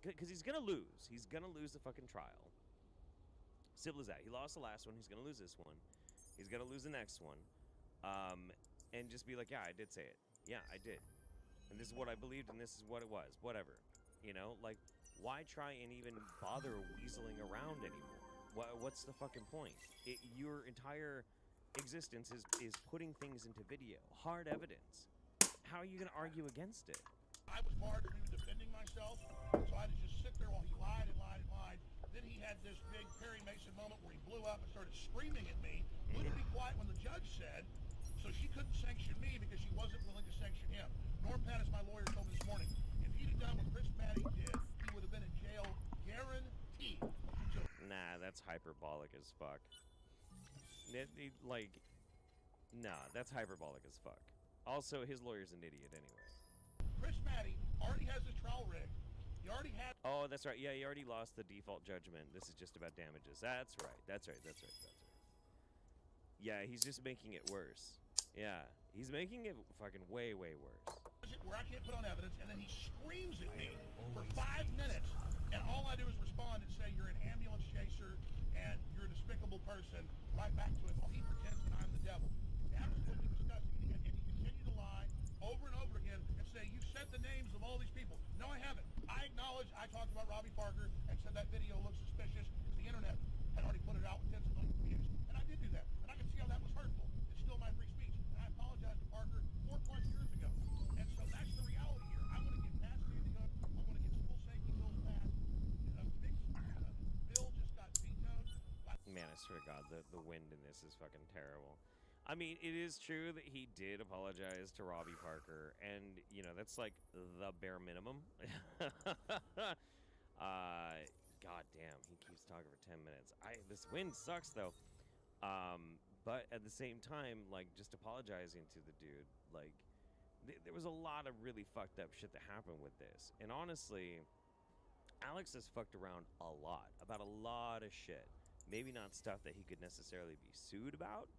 because he's gonna lose. He's gonna lose the fucking trial. Simple as that. He lost the last one. He's gonna lose this one. He's gonna lose the next one. And just be like, yeah, I did say it. Yeah, I did. And this is what I believed, and this is what it was. Whatever. You know, like, why try and even bother weaseling around anymore? What's the fucking point? Your entire existence is putting things into video. Hard evidence. How are you going to argue against it? I was barred from even defending myself, so I had to just sit there while he lied and lied and lied. Then he had this big Perry Mason moment where he blew up and started screaming at me. Wouldn't be quiet when the judge said, so she couldn't sanction me because she wasn't willing to sanction him. Norm Pattis, my lawyer, told me this morning, if he'd have done what Chris Matty did, he would have been in jail guaranteed. So, nah, that's hyperbolic as fuck. Nah, that's hyperbolic as fuck. Also, his lawyer's an idiot anyway. Chris Matty already has his trial rigged. He already had... Oh, that's right. Yeah, he already lost the default judgment. This is just about damages. That's right. Yeah, he's just making it worse. Yeah, he's making it fucking way worse. Where I can't put on evidence, and then he screams at me for 5 minutes, and all I do is respond and say, you're an ambulance chaser, and you're a despicable person, right back to him while he pretends that I'm the devil. Absolutely disgusting. And he continued to lie over and over again and say, you said the names of all these people. No, I haven't. I acknowledge I talked about Robbie Parker and said that video looks suspicious because the internet had already put it out with tens of millions of views. And I did do that. And I can see how that was hurtful. It's still my free speech. And I apologize to Parker 4+ years ago. And so that's the reality here. I want to get past Sandy Hook. I want to get school safety bills passed. A big bill just got vetoed. Man, I swear to God, the wind in this is fucking terrible. I mean, it is true that he did apologize to Robbie Parker, and, you know, that's like the bare minimum. God damn, he keeps talking for 10 minutes. This wind sucks, though. But at the same time, like, just apologizing to the dude, like, there was a lot of really fucked up shit that happened with this. And honestly, Alex has fucked around a lot, about a lot of shit. Maybe not stuff that he could necessarily be sued about,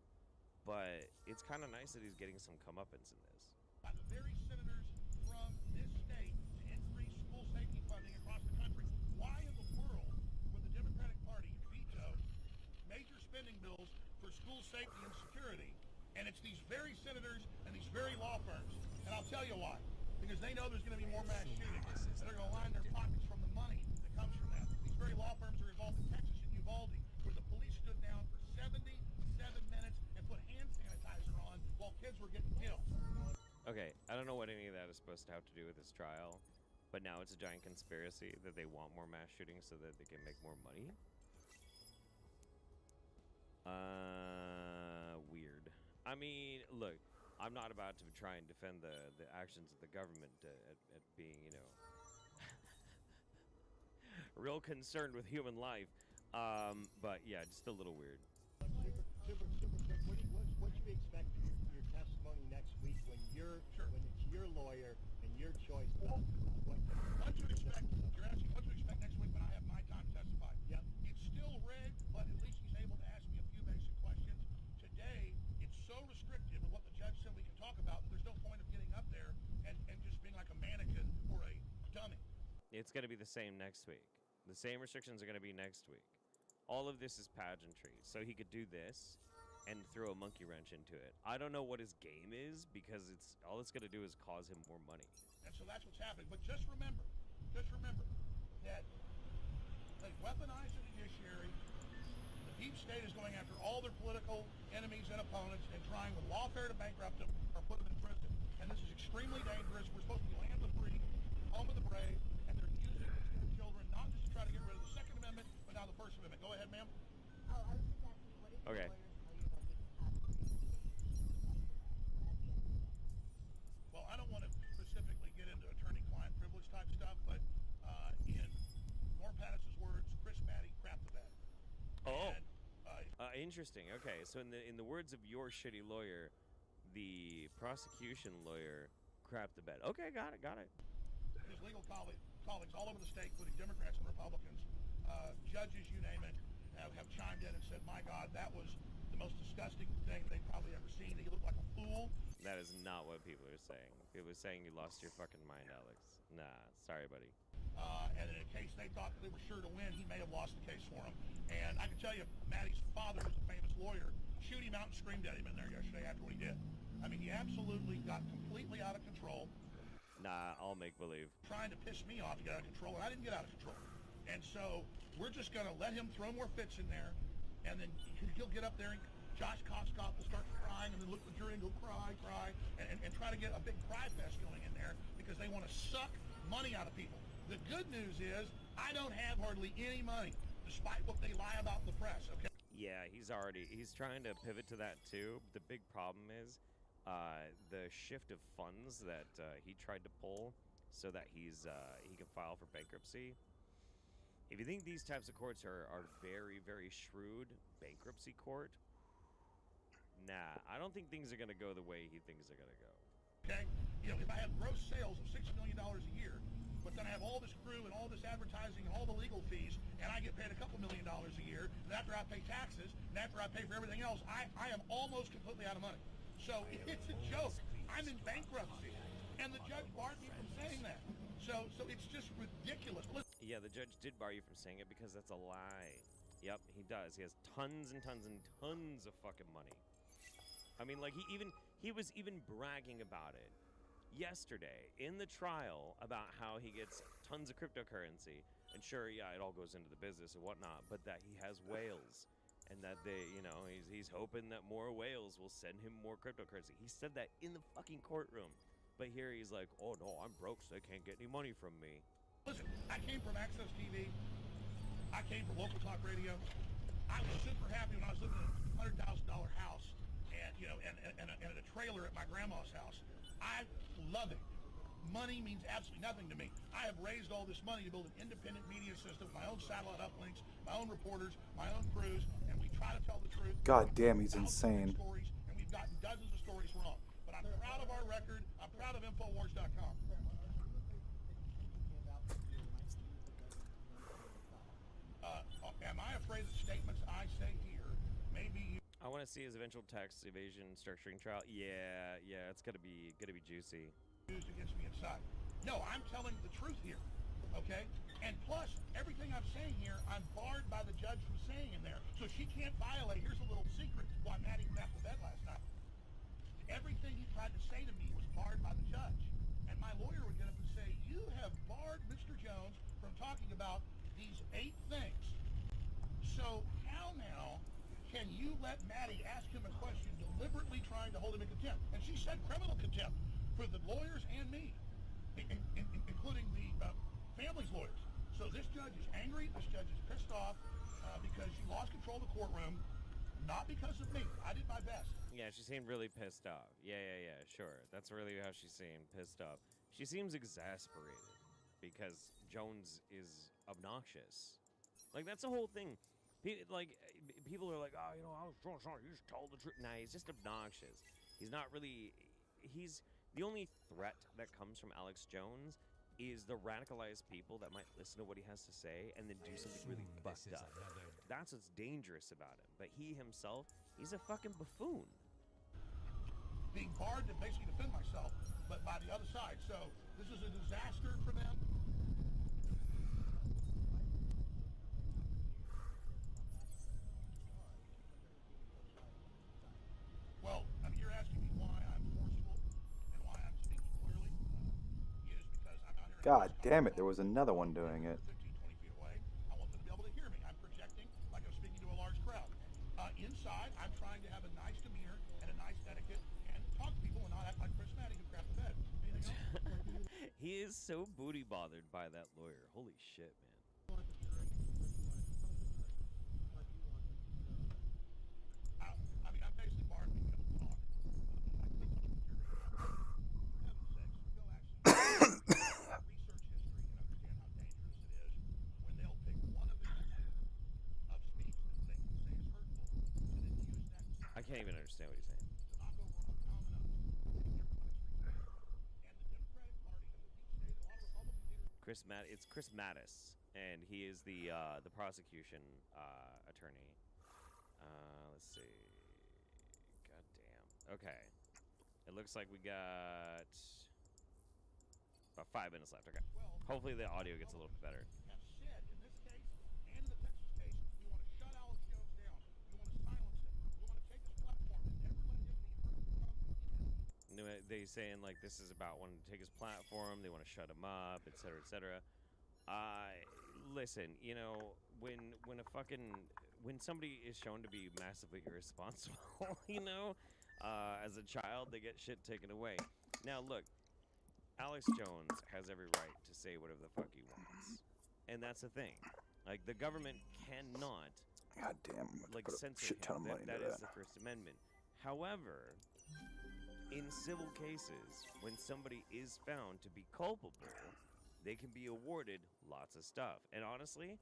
but it's kind of nice that he's getting some comeuppance in this. By the very senators from this state to increase school safety funding across the country. Why in the world would the Democratic Party veto major spending bills for school safety and security? And it's these very senators and these very law firms. And I'll tell you why. Because they know there's going to be more mass shootings. They're going to line their pockets from the money that comes from that. These very law firms are involved in Texas and Uvalde, where the police stood down for 77 minutes and put hand sanitizer on while kids were getting killed. Okay, I don't know what any of that is supposed to have to do with this trial, but now it's a giant conspiracy that they want more mass shootings so that they can make more money. Weird. I mean, look, I'm not about to try and defend the actions of the government at being, you know, real concerned with human life. But yeah, just a little weird. Super quick. What should we expect for your testimony next week when when it's your lawyer and your choice? What to expect? You're asking what to expect next week when I have my time to testify. Yep. It's still rigged, but at least he's able to ask me a few basic questions. Today, it's so restrictive of what the judge said we can talk about that there's no point of getting up there and just being like a mannequin or a dummy. It's going to be the same next week. The same restrictions are going to be next week. All of this is pageantry, so he could do this and throw a monkey wrench into it. I don't know what his game is because all it's going to do is cause him more money. And so that's what's happening. But just remember that they weaponize the judiciary. The deep state is going after all their political enemies and opponents and trying with lawfare to bankrupt them or put them in prison. And this is extremely dangerous. We're supposed to be land of the free, home of the brave, and they're using it to their children, not just to try to get rid of the Second Amendment, but now the First Amendment. Go ahead, ma'am. Oh, I was just asking, what did Okay. the lawyers tell you about this Well, I don't want to specifically get into attorney-client privilege type stuff, but in Norm Pattis's words, Chris Maddie crapped the bed. Oh. And, Interesting. Okay, so in the words of your shitty lawyer, the prosecution lawyer crapped the bed. Okay, got it. his legal colleagues all over the state, including Democrats and Republicans, judges, you name it, have chimed in and said, my God, that was the most disgusting thing they've probably ever seen. He looked like a fool. That is not what people are saying. People are saying you lost your fucking mind, Alex. Nah, sorry, buddy. And in a case they thought they were sure to win, he may have lost the case for him. And I can tell you, Maddie's father, who's a famous lawyer, chewed him out and screamed at him in there yesterday after what he did. I mean, he absolutely got completely out of control. Nah, I'll make believe. Trying to piss me off to get out of control, and I didn't get out of control. And so we're just going to let him throw more fits in there, and then he'll get up there and Josh Koskoff will start crying, and then look at the jury and go cry, and try to get a big cry fest going in there because they want to suck money out of people. The good news is I don't have hardly any money, despite what they lie about in the press, okay? Yeah, he's trying to pivot to that too. The big problem is the shift of funds that he tried to pull so that he can file for bankruptcy. If you think these types of courts are very, very shrewd, bankruptcy court, nah, I don't think things are going to go the way he thinks they're going to go. Okay? You know, if I have gross sales of $6 million a year, but then I have all this crew and all this advertising and all the legal fees, and I get paid a couple $1 million a year, and after I pay taxes, and after I pay for everything else, I am almost completely out of money. So it's a joke. I'm in bankruptcy, and the judge barred me from saying that. So it's just ridiculous. Listen. Yeah, the judge did bar you from saying it because that's a lie. Yep, he does. He has tons and tons and tons of fucking money. I mean, like, he was even bragging about it yesterday in the trial about how he gets tons of cryptocurrency. And sure, yeah, it all goes into the business and whatnot, but that he has whales and that they, you know, he's hoping that more whales will send him more cryptocurrency. He said that in the fucking courtroom. But here he's like, oh no, I'm broke, so they can't get any money from me. Listen, I came from Access TV. I came from local talk radio. I was super happy when I was living in a $100,000 house and, you know, and a trailer at my grandma's house. I love it. Money means absolutely nothing to me. I have raised all this money to build an independent media system, my own satellite uplinks, my own reporters, my own crews, and we try to tell the truth. God damn, he's insane. Stories, and we've gotten dozens of stories wrong. But I'm proud of our record. I'm proud of Infowars.com. Am I afraid that statements I say here maybe you... I want to see his eventual tax evasion structuring trial. Yeah, it's gonna be juicy. ...used against me inside? No, I'm telling the truth here, okay? And plus, everything I'm saying here, I'm barred by the judge from saying in there. So she can't violate. Here's a little secret why Maddie crapped the bed last night. Everything he tried to say to me was barred by the judge. And my lawyer would get up and say, you have barred Mr. Jones from talking about these 8 things. So how now can you let Maddie ask him a question deliberately trying to hold him in contempt? And she said criminal contempt for the lawyers and me. including the family's lawyers. So this judge is angry. This judge is pissed off because she lost control of the courtroom, not because of me. I did my best. Yeah, she seemed really pissed off. Yeah, sure. That's really how she seemed, pissed off. She seems exasperated because Jones is obnoxious. Like, that's the whole thing. People are like, oh, you know, I was drunk, you just told the truth. Nah, he's just obnoxious. He's not really... He's... The only threat that comes from Alex Jones is the radicalized people that might listen to what he has to say and then do something really fucked up. That's what's dangerous about him. But he himself, he's a fucking buffoon. Being barred to basically defend myself, but by the other side. So this is a disaster for them. Well, I mean, you're asking me why I'm forceful and why I'm speaking clearly. It is because I'm out here. God damn it, there was another one doing it. 15, 20 feet away. I want them to be able to hear me. I'm projecting like I'm speaking to a large crowd. Inside, I'm trying to have a nice demeanor and a nice etiquette and talk to people and not act like Chris Matty who crapped the bed. Anything else? He is so booty bothered by that lawyer. Holy shit, man. I mean, I'm basically barred being able to talk. For heaven's sakes, go actually research history and understand how dangerous it is when they'll pick one of the of speech that they can say is hurtful and then use that I can't even understand what he's saying. to knock over uncommon and the Democratic Party and the deep state, a lot of Republican leaders. It's Chris Mattis, and he is the prosecution attorney. Let's see. God damn. Okay. It looks like we got about 5 minutes left. Okay. Hopefully the audio gets a little bit better. Have said in this case and in the Texas case, we want to shut Alex Jones down. We want to silence him. We want to take his platform and never let him be heard. They saying like this is about wanting to take his platform. They want to shut him up, etc., etc. Listen, you know, when somebody is shown to be massively irresponsible, you know, as a child, they get shit taken away. Now, look, Alex Jones has every right to say whatever the fuck he wants, and that's the thing. Like, the government cannot, God damn, I'm like, put a censor shit ton of him. money That into is the First Amendment. However, in civil cases, when somebody is found to be culpable, they can be awarded lots of stuff. And honestly,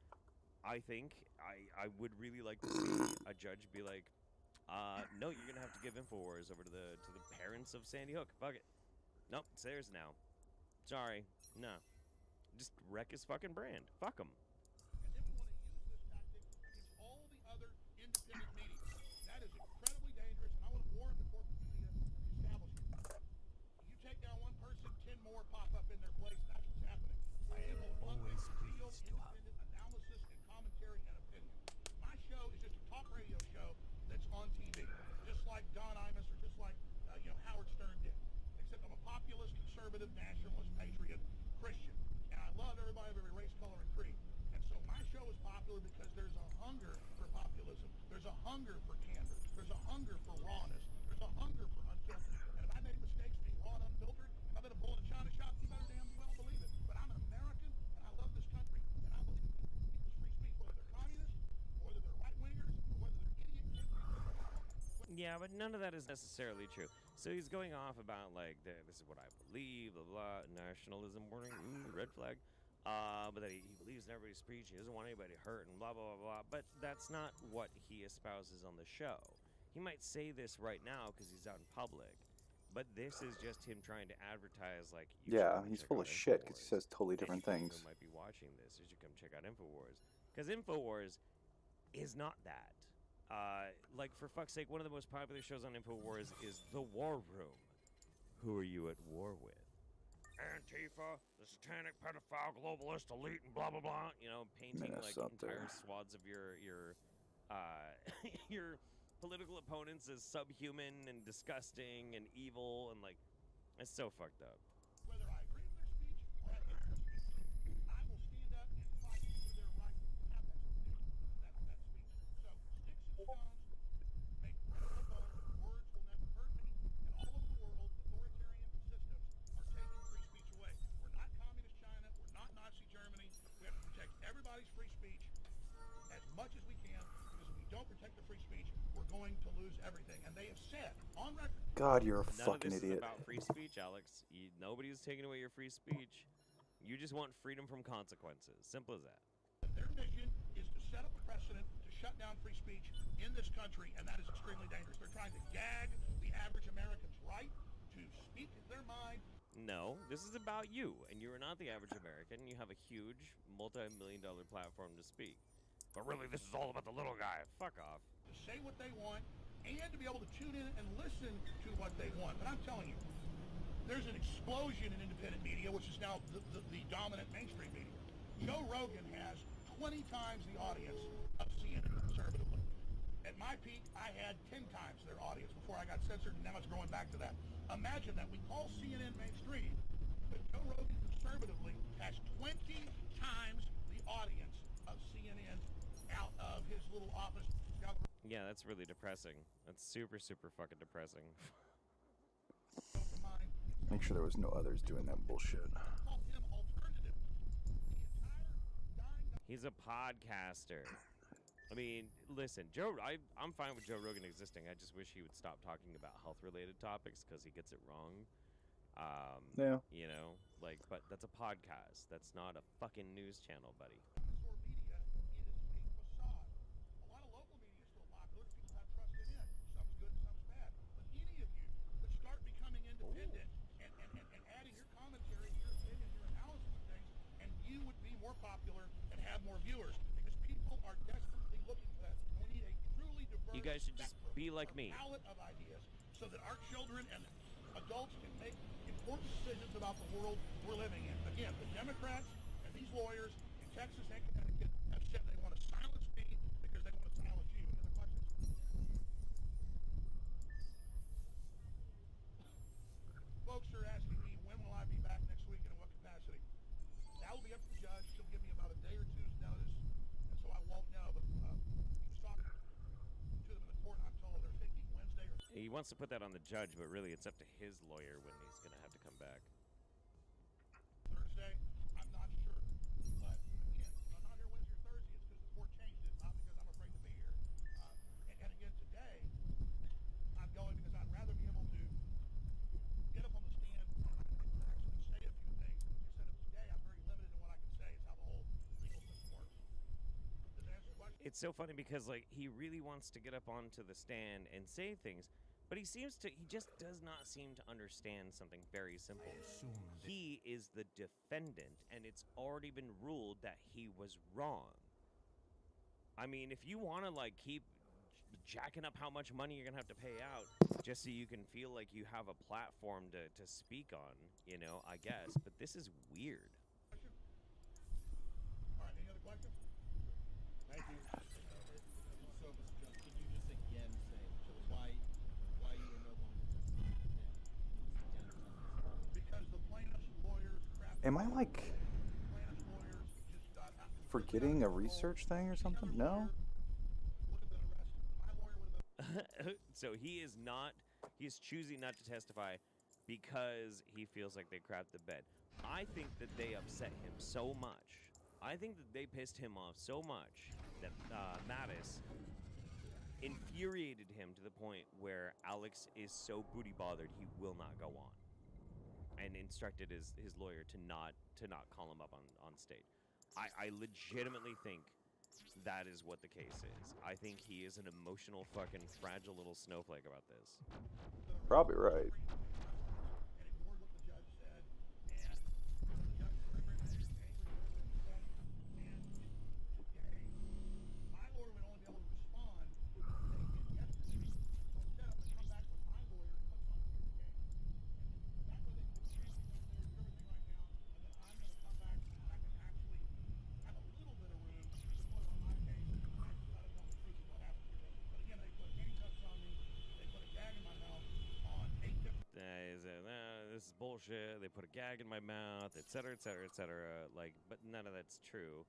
I think I would really like to see a judge be like, no, you're gonna have to give InfoWars over to the parents of Sandy Hook. Fuck it. Nope, it's theirs now. Sorry, no. Just wreck his fucking brand. Fuck him. And then we want to use this tactic against all the other independent media. That is incredibly dangerous, and I want to warn the corporate media and the establishment. You take down one person, 10 more pop up in their place, and that's what's happening. I am always real independent analysis and commentary and opinion. My show is just a talk radio show that's on TV, just like Don Imus or just like Howard Stern did. Except I'm a populist, conservative, nationalist, patriot, Christian, and I love everybody of every race, color, and creed. And so my show is popular because there's a hunger for populism. There's a hunger for candor. There's a hunger for rawness. There's a hunger for unfiltered. And if I made mistakes being raw and unfiltered, if I've been a bull in a china shop, you better damn well believe it. But I'm an American, and I love this country, and I believe in people's free speech, whether they're communists, or whether they're right-wingers, or whether they're idiots. Yeah, but none of that is necessarily true. So he's going off about, like, this is what I believe, blah, blah, nationalism warning, red flag. But that he believes in everybody's speech, he doesn't want anybody hurt, and blah, blah, blah, blah. But that's not what he espouses on the show. He might say this right now because he's out in public, but this is just him trying to advertise, like, yeah, he's full of shit because he says totally different things. Who might be watching this, you should come check out InfoWars. Because InfoWars is not that. Like, for fuck's sake, one of the most popular shows on InfoWars is The War Room. Who are you at war with? Antifa, the satanic pedophile globalist elite, and blah blah blah. You know, painting like entire swaths of your your political opponents as subhuman and disgusting and evil, and like, it's so fucked up. Whether I agree with their speech or I hate their speech, I will stand up and fight for their right to have that speech. So sticks and stones make credible bones. Words will never hurt me. And all over the world, authoritarian systems are taking free speech away. We're on record. God, you're a None of fucking this idiot. is about free speech, Alex. Nobody's taking away your free speech. You just want freedom from consequences. Simple as that. Their mission is to set up a precedent to shut down free speech in this country, and that is extremely dangerous. They're trying to gag the average American's right to speak their mind. No, this is about you, and you are not the average American. You have a huge, multi-million-dollar platform to speak. But really, this is all about the little guy. Fuck off. To say what they want and to be able to tune in and listen to what they want. But I'm telling you, there's an explosion in independent media, which is now the dominant mainstream media. Joe Rogan has 20 times the audience of CNN conservatively. At my peak, I had 10 times their audience before I got censored, and now it's growing back to that. Imagine that. We call CNN mainstream, but Joe Rogan conservatively has 20 times the audience of CNN out of his little office. Yeah, that's really depressing. That's super, super fucking depressing. Make sure there was no others doing that bullshit. He's a podcaster. I mean, listen, I'm fine with Joe Rogan existing. I just wish he would stop talking about health-related topics because he gets it wrong. Yeah. You know, like, but that's a podcast. That's not a fucking news channel, buddy. Popular and have more viewers because people are desperately looking for that. We need a truly diverse. You guys should just be like me. Palette of ideas so that our children and adults can make important decisions about the world we're living in. Again, the Democrats and these lawyers in Texas and Connecticut have said they want to silence me because they want to silence you. Any other questions? Folks are asking me when will I be back next week and in what capacity. That will be up to the judge. She'll give me about a day or two's notice, and so I won't know. But he was talking to them in the court, and I'm told they're thinking Wednesday or He wants to put that on the judge, but really it's up to his lawyer when he's going to have to come back. Thursday. I'm not sure. But again, if I'm not here Wednesday or Thursday, it's because the court changed it, not because I'm afraid to be here. And again, today, I'm going because I'd rather be able to get up on the stand and actually say a few things. Instead of today, I'm very limited in what I can say. It's how the whole legal system works. Does that answer the question? It's so funny because, like, he really wants to get up onto the stand and say things, but he just does not seem to understand something very simple. He is the defendant, and it's already been ruled that he was wrong. I mean, if you want to, like, keep jacking up how much money you're going to have to pay out just so you can feel like you have a platform to speak on, you know, I guess. But this is weird. All right, any other questions? Thank you. So, Mr. Jones, could you just again say why you were no longer because the plaintiff's lawyers Am I like forgetting a research thing or something? No? So he is choosing not to testify because he feels like they crapped the bed. I think that they upset him so much. I think that they pissed him off so much that Mattis infuriated him to the point where Alex is so booty bothered he will not go on, and instructed his lawyer to not call him up on stage. I legitimately think that is what the case is. I think he is an emotional fucking fragile little snowflake about this. Probably right. This is bullshit. They put a gag in my mouth, etc., etc., etc. Like, but none of that's true.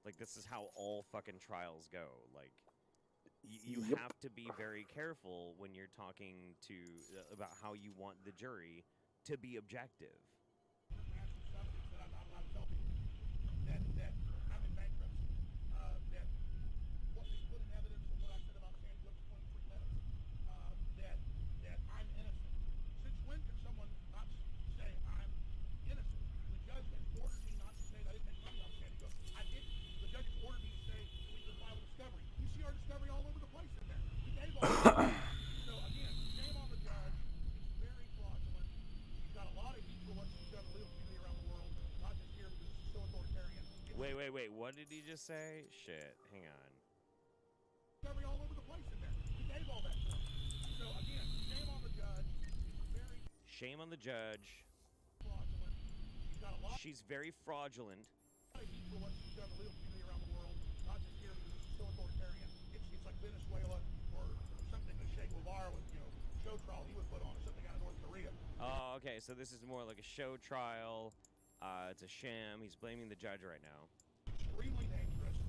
Like, this is how all fucking trials go. Like, you have to be very careful when you're talking to about how you want the jury to be objective. Wait. What did he just say? Shit. Hang on. Discovery all over the place in there. He gave all that to him. So again, shame on the judge. He's very Shame on the judge. fraudulent. He's got a lot She's very fraudulent. of heat for what she's done to the legal community around the world, not just here because it's so authoritarian. It's like Venezuela or something that Che Guevara would, show trial he would put on, or something out of North Korea. Oh, okay. So this is more like a show trial. It's a sham. He's blaming the judge right now. Extremely dangerous.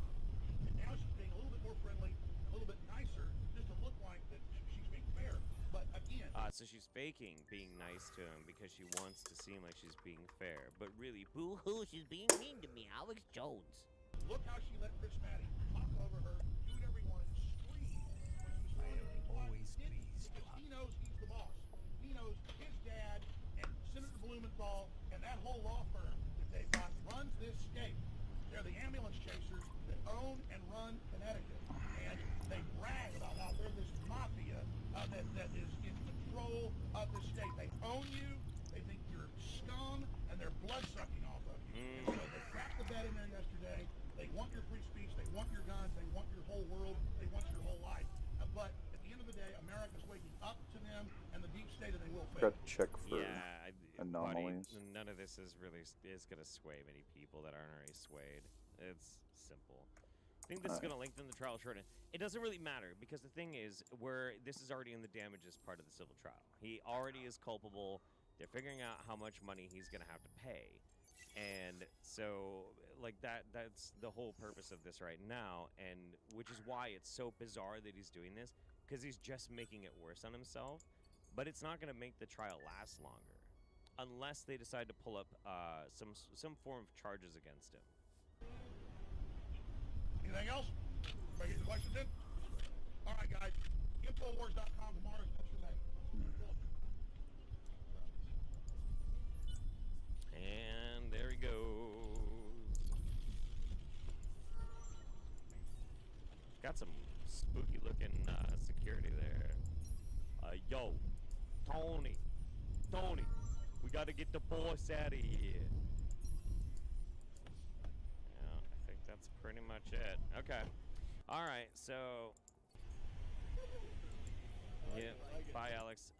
And now she's being a little bit more friendly, a little bit nicer, just to look like that she's being fair. But again, So she's faking being nice to him because she wants to seem like she's being fair. But really, boo-hoo, she's being mean to me, Alex Jones. look how she let Chris Matty talk over her, do whatever he wanted, scream when she was I am always pleased to because he knows he's the boss. He knows his dad and Senator Blumenthal and that whole law firm that they've got runs this state. They're the ambulance chasers that own and run Connecticut. And they brag about how they're this mafia that is in control of the state. They own you. They think you're scum, and they're blood-sucking off of you. And so they cracked the bed in there yesterday. They want your free speech. They want your guns. They want your whole world. They want your whole life. But at the end of the day, America's waking up to them, and the deep state, and they will fail. Got to check for anomalies. Buddy, none of this is going to sway many people that aren't already swayed. It's simple. I think this is going to lengthen the trial short. It doesn't really matter because the thing is, this is already in the damages part of the civil trial. He already is culpable. They're figuring out how much money he's going to have to pay. And so, like, that's the whole purpose of this right now, and which is why it's so bizarre that he's doing this, because he's just making it worse on himself. But it's not going to make the trial last longer, unless they decide to pull up some form of charges against him. Anything else? Everybody get the questions in? All right, guys. Infowars.com tomorrow's next day. And there he goes. Got some spooky looking security there. Yo, Tony, we gotta get the boss out of here. Yeah, I think that's pretty much it. Okay. All right, so. Yeah. Bye, Alex.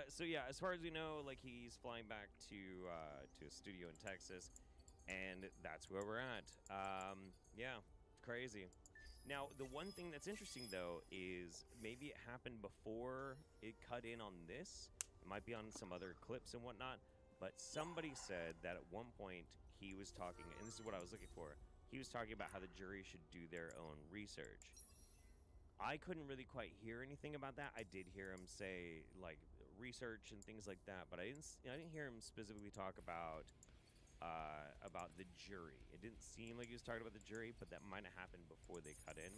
So yeah, as far as we know, like he's flying back to a studio in Texas, and that's where we're at. Yeah, it's crazy. Now, the one thing that's interesting though is maybe it happened before it cut in on this. It might be on some other clips and whatnot. But somebody said that at one point he was talking, and this is what I was looking for. He was talking about how the jury should do their own research. I couldn't really quite hear anything about that. I did hear him say like research and things like that, but I didn't hear him specifically talk about the jury. It didn't seem like he was talking about the jury, but that might have happened before they cut in.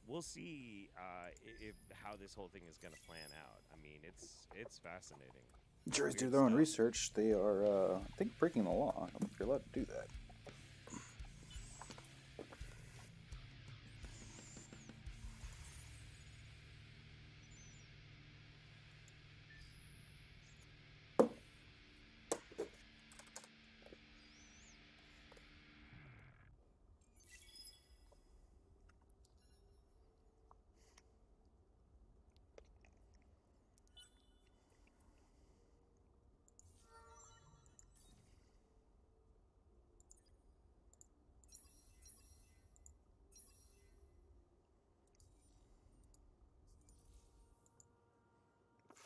We'll see how this whole thing is going to plan out. I mean, it's fascinating. Juries do their own research. They are, I think, breaking the law. I don't think you're allowed to do that.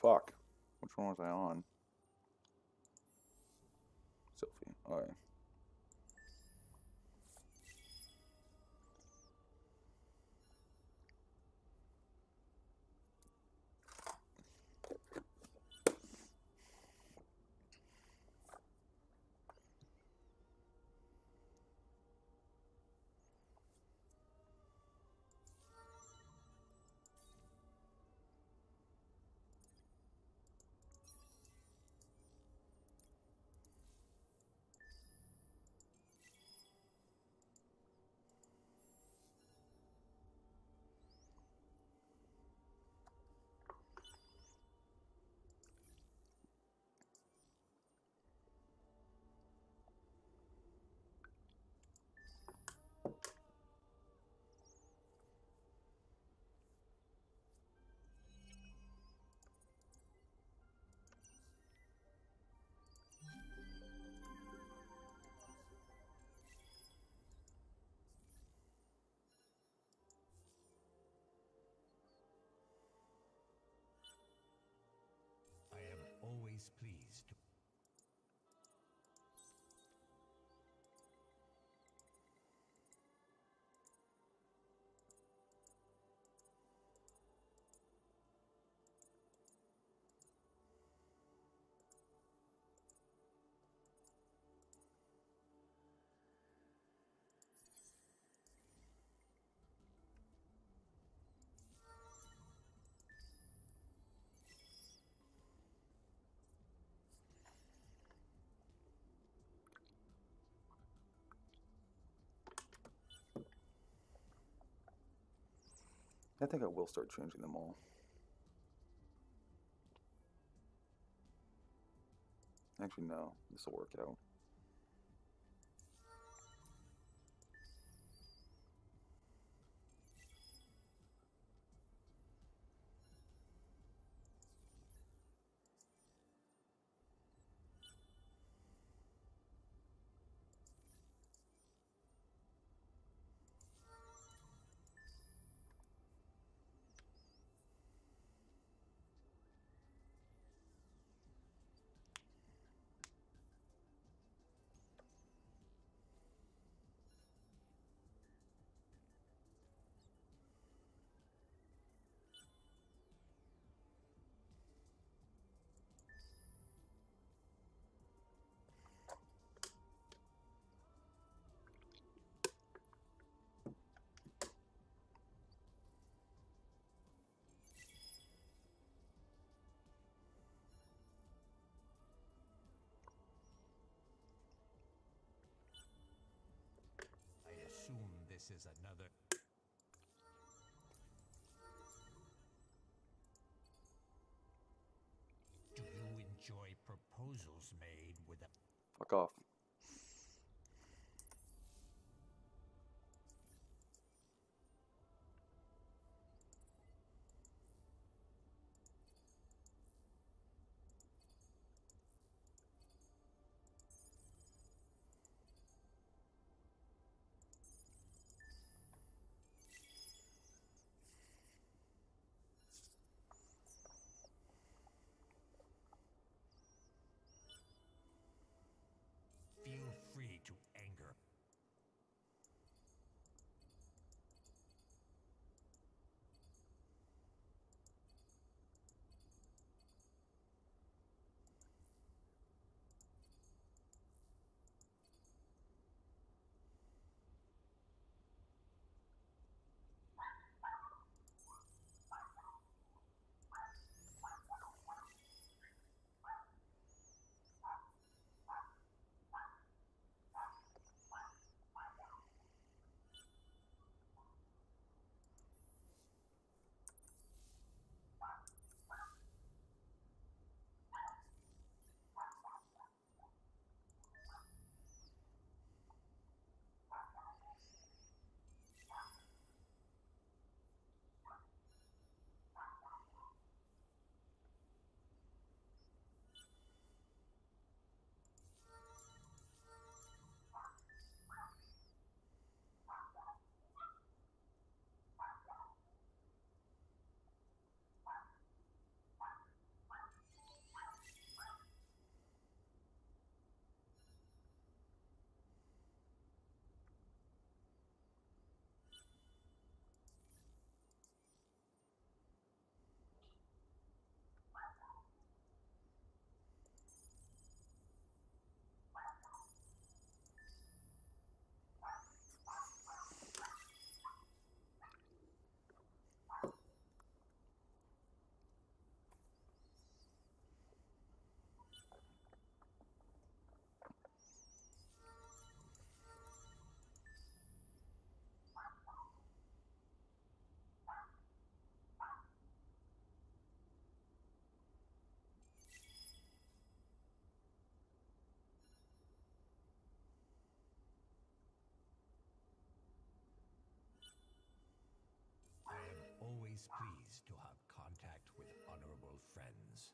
Fuck. Which one was I on? Sophie. Alright. always pleased to. I think I will start changing them all. Actually, no. This will work out. I assume this is another. Do you enjoy proposals made with a. Fuck off. Feel free to anger. I am always pleased to have contact with honorable friends.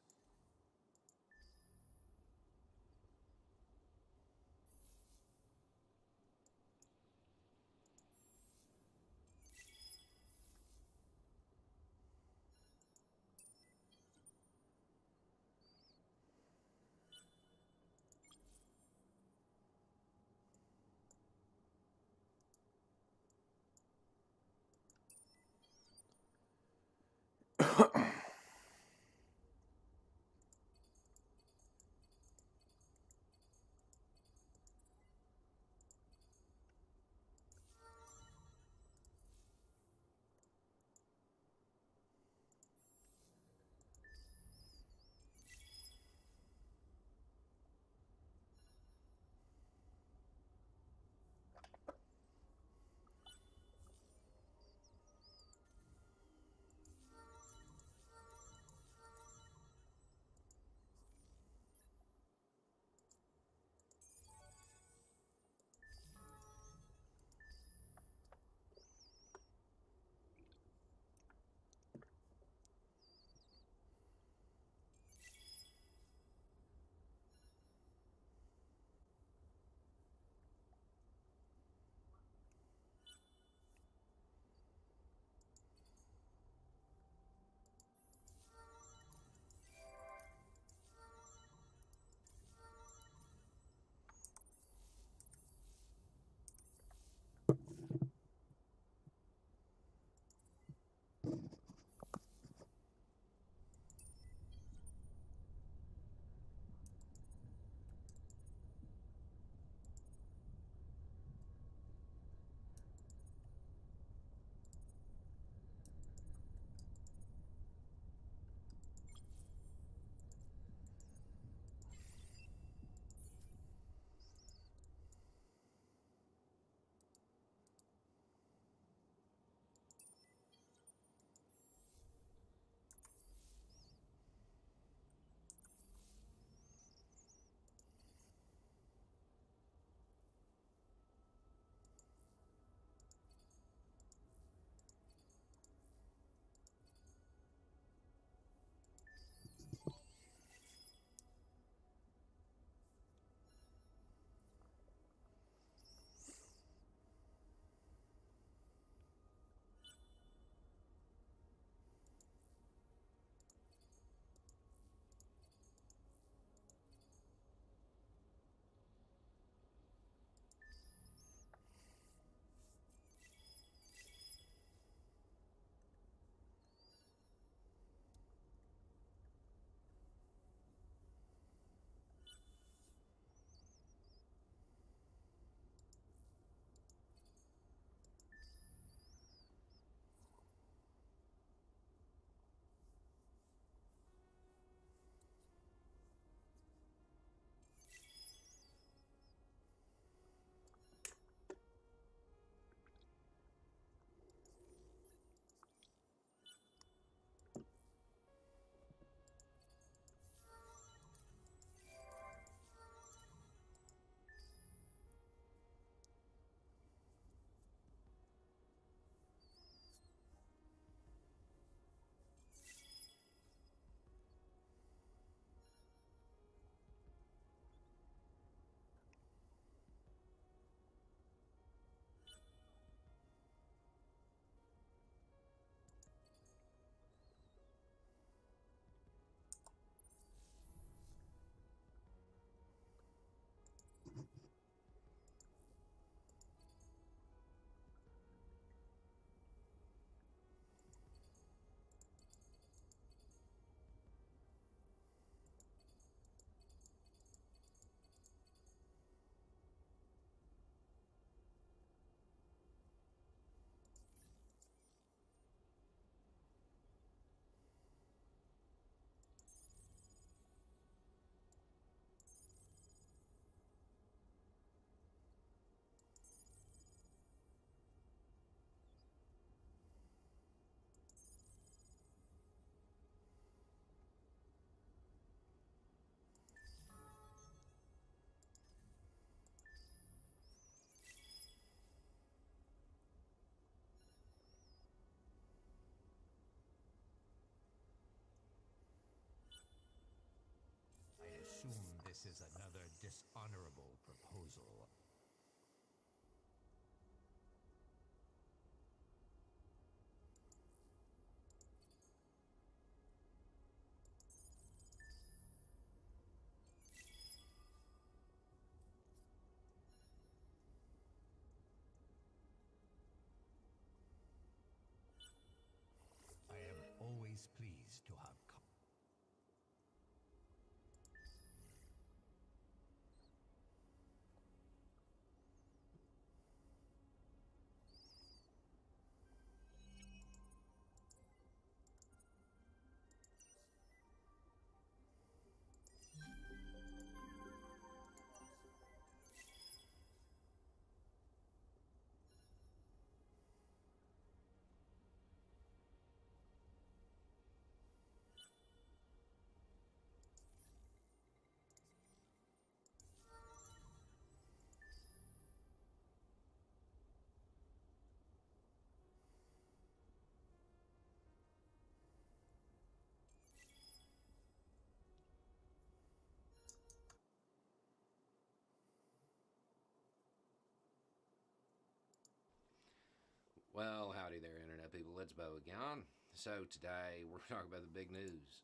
Well, howdy there, Internet people. It's Bo again. So today we're talking about the big news.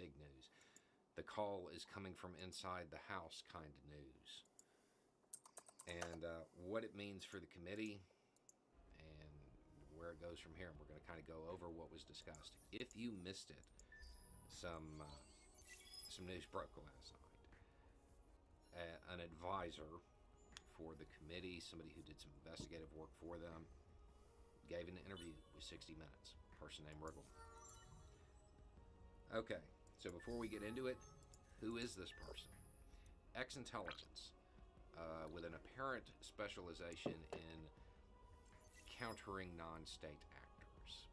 Big news. The call is coming from inside the house kind of news. And what it means for the committee and where it goes from here. And we're going to kind of go over what was discussed. If you missed it, some news broke last night. An advisor for the committee, somebody who did some investigative work for them, gave an interview with 60 Minutes, a person named Riggle. Okay, so before we get into it, who is this person? Ex-intelligence, with an apparent specialization in countering non-state actors.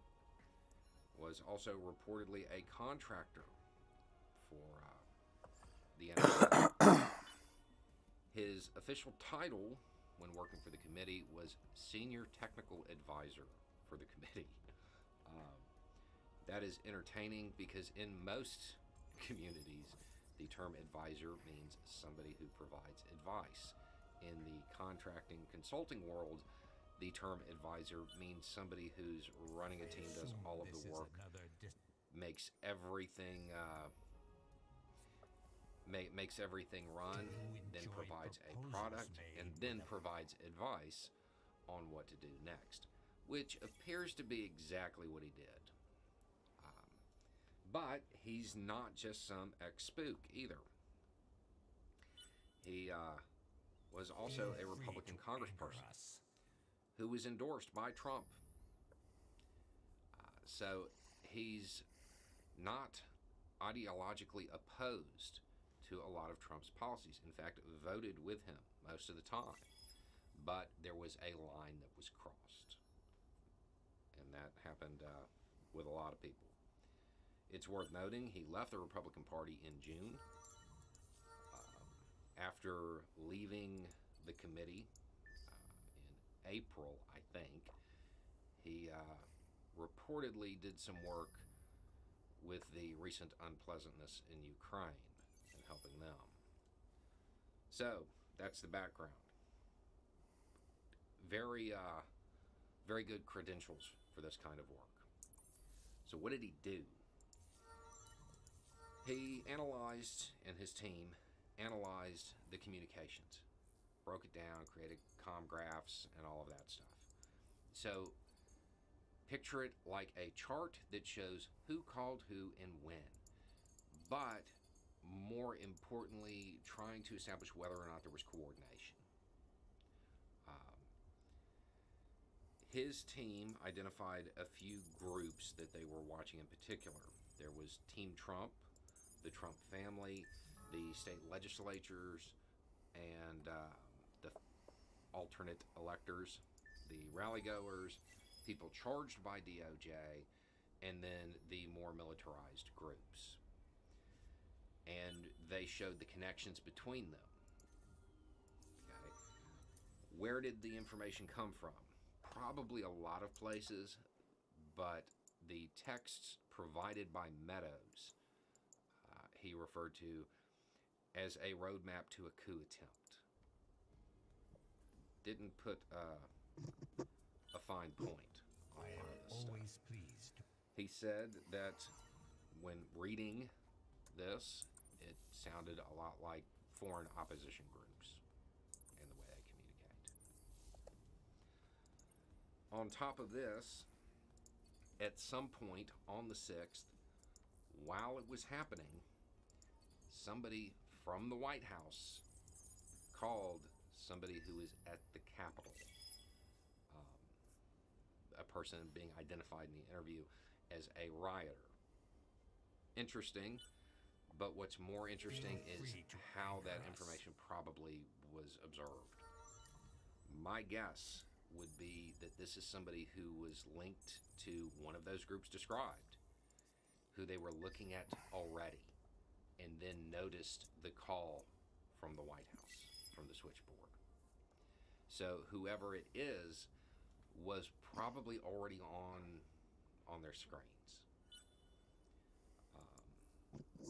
Was also reportedly a contractor for the NSA. His official title when working for the committee was Senior Technical Advisor for the committee. That is entertaining because in most communities, the term advisor means somebody who provides advice. In the contracting consulting world, the term advisor means somebody who's running a team, does all of the work, makes everything makes everything run, then provides a product, and then provides advice on what to do next, which appears to be exactly what he did. But he's not just some ex-spook either. He was also a Republican congressperson who was endorsed by Trump. So he's not ideologically opposed to a lot of Trump's policies. In fact, voted with him most of the time. But there was a line that was crossed. And that happened with a lot of people. It's worth noting he left the Republican Party in June. After leaving the committee in April, I think, he reportedly did some work with the recent unpleasantness in Ukraine and helping them. So, that's the background. Very good credentials for this kind of work. So what did he do? He analyzed, and his team analyzed the communications, broke it down, created comm graphs, and all of that stuff. So picture it like a chart that shows who called who and when, but more importantly, trying to establish whether or not there was coordination. His team identified a few groups that they were watching in particular. There was Team Trump, the Trump family, the state legislatures, and the alternate electors, the rally-goers, people charged by DOJ, and then the more militarized groups. And they showed the connections between them. Okay. Where did the information come from? Probably a lot of places, but the texts provided by Meadows, he referred to as a roadmap to a coup attempt. Didn't put a fine point on a lot of this stuff. Pleased. He said that when reading this, it sounded a lot like foreign opposition groups in the way they communicate. On top of this, at some point on the 6th, while it was happening, somebody from the White House called somebody who is at the Capitol, a person being identified in the interview as a rioter. Interesting, but what's more interesting is how that information probably was observed. My guess would be that this is somebody who was linked to one of those groups described, who they were looking at already, and then noticed the call from the White House, from the switchboard. So whoever it is was probably already on their screens.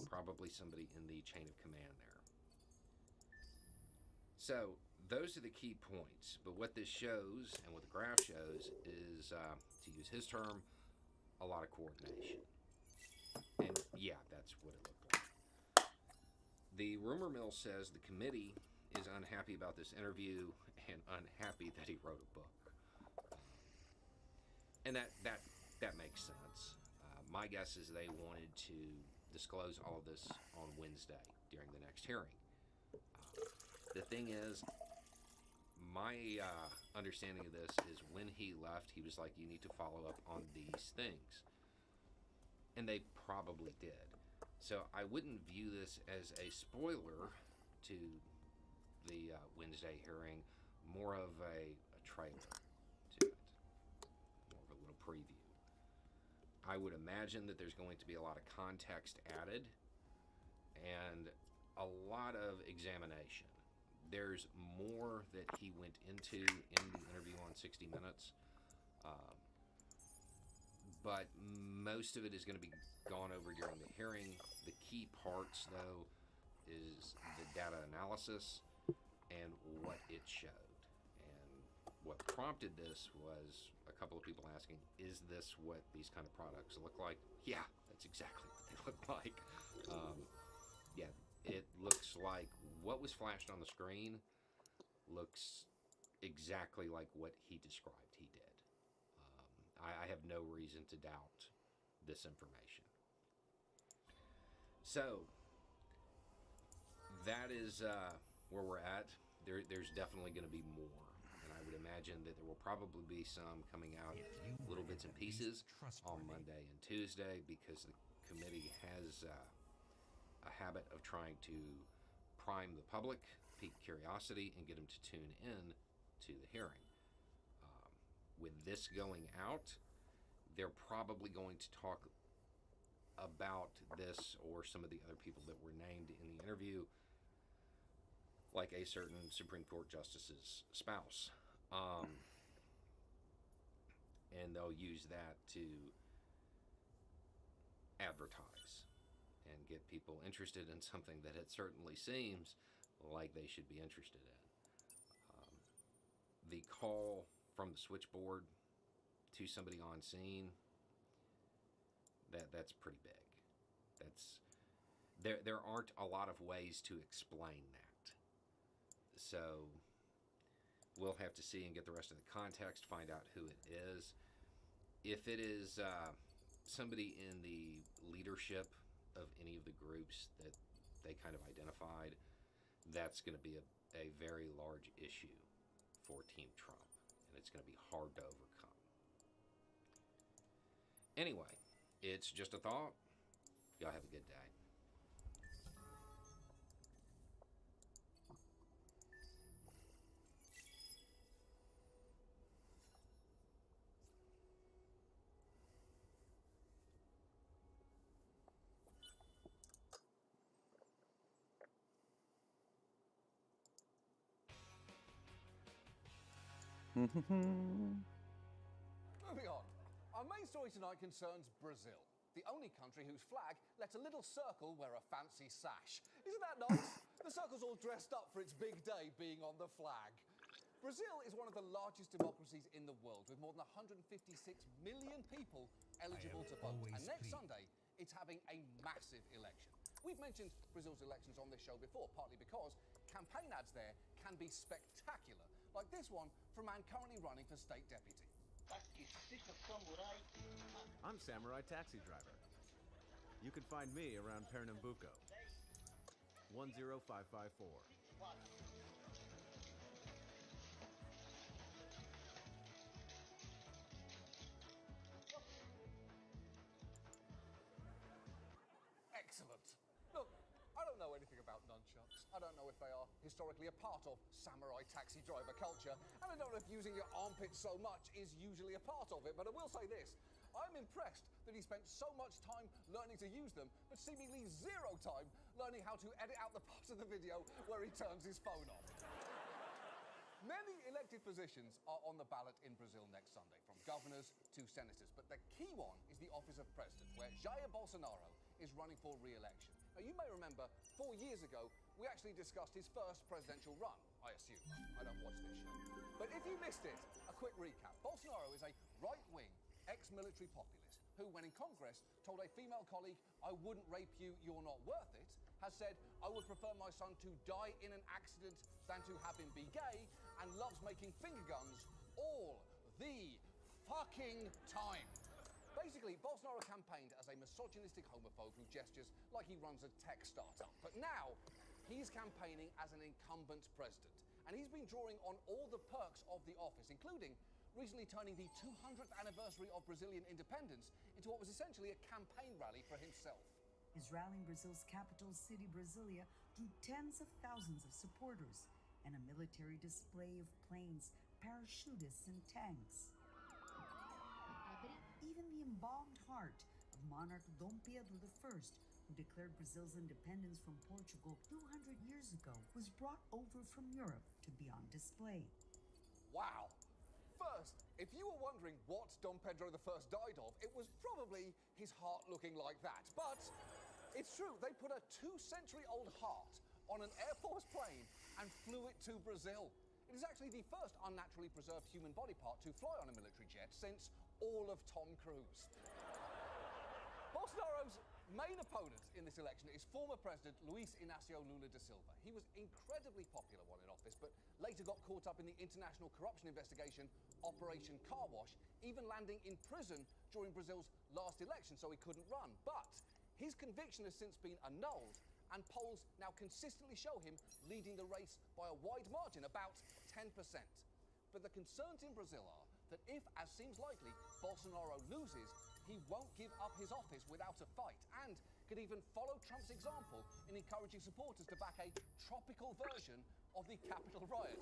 Probably somebody in the chain of command there. So those are the key points. But what this shows, and what the graph shows, is, to use his term, a lot of coordination. And yeah, that's what it looked like. The rumor mill says the committee is unhappy about this interview and unhappy that he wrote a book. And that makes sense. My guess is they wanted to disclose all of this on Wednesday during the next hearing. The thing is, my understanding of this is when he left, he was like, you need to follow up on these things. And they probably did. So I wouldn't view this as a spoiler to the Wednesday hearing, more of a trailer to it, more of a little preview. I would imagine that there's going to be a lot of context added and a lot of examination. There's more that he went into in the interview on 60 Minutes, but most of it is going to be gone over during the hearing. The key parts, though, is the data analysis and what it showed. And what prompted this was a couple of people asking, is this what these kind of products look like? Yeah, that's exactly what they look like. Yeah, it looks like what was flashed on the screen looks exactly like what he described he did. I have no reason to doubt this information. So, that is where we're at. There's definitely going to be more. And I would imagine that there will probably be some coming out little bits and pieces on Monday and Tuesday, because the committee has a habit of trying to prime the public, pique curiosity, and get them to tune in to the hearing. With this going out, they're probably going to talk about this or some of the other people that were named in the interview, like a certain Supreme Court justice's spouse. And they'll use that to advertise and get people interested in something that it certainly seems like they should be interested in. The call from the switchboard to somebody on scene, that's pretty big. There aren't a lot of ways to explain that. So we'll have to see and get the rest of the context, find out who it is. If it is somebody in the leadership of any of the groups that they kind of identified, that's going to be a very large issue for Team Trump, and it's going to be hard to overcome. Anyway, it's just a thought. Y'all have a good day. Moving on. Our main story tonight concerns Brazil, the only country whose flag lets a little circle wear a fancy sash. Isn't that nice? The circle's all dressed up for its big day being on the flag. Brazil is one of the largest democracies in the world, with more than 156 million people eligible to vote. And next Sunday, it's having a massive election. We've mentioned Brazil's elections on this show before, partly because campaign ads there can be spectacular, like this one from a man currently running for state deputy. I'm Samurai Taxi Driver. You can find me around Pernambuco. 10554. Excellent. Look, I don't know anything about nunchucks. I don't know if they are historically a part of samurai taxi driver culture, and I don't know if using your armpits so much is usually a part of it, but I will say this. I'm impressed that he spent so much time learning to use them, but seemingly zero time learning how to edit out the parts of the video where he turns his phone off. Many elected positions are on the ballot in Brazil next Sunday, from governors to senators, but the key one is the office of president, where Jair Bolsonaro is running for re-election. Now, you may remember 4 years ago, we actually discussed his first presidential run, I assume. I don't watch this show. But if you missed it, a quick recap. Bolsonaro is a right-wing, ex-military populist who, when in Congress, told a female colleague, "I wouldn't rape you, you're not worth it," has said, "I would prefer my son to die in an accident than to have him be gay," and loves making finger guns all the fucking time. Basically, Bolsonaro campaigned as a misogynistic homophobe who gestures like he runs a tech startup. But now, he's campaigning as an incumbent president. And he's been drawing on all the perks of the office, including recently turning the 200th anniversary of Brazilian independence into what was essentially a campaign rally for himself. His rally in Brazil's capital city, Brasilia, drew tens of thousands of supporters and a military display of planes, parachutists, and tanks. Even the embalmed heart of monarch Dom Pedro I, who declared Brazil's independence from Portugal 200 years ago, was brought over from Europe to be on display. Wow. First, if you were wondering what Dom Pedro I died of, it was probably his heart looking like that. But it's true, they put a 2-century-old heart on an Air Force plane and flew it to Brazil. It is actually the first unnaturally preserved human body part to fly on a military jet since all of Tom Cruise. Bolsonaro's main opponent in this election is former President Luiz Inácio Lula da Silva. He was incredibly popular while in office, but later got caught up in the international corruption investigation Operation Car Wash, even landing in prison during Brazil's last election, so he couldn't run. But his conviction has since been annulled, and polls now consistently show him leading the race by a wide margin, about 10%. But the concerns in Brazil are that if, as seems likely, Bolsonaro loses, he won't give up his office without a fight, and could even follow Trump's example in encouraging supporters to back a tropical version of the Capitol riot,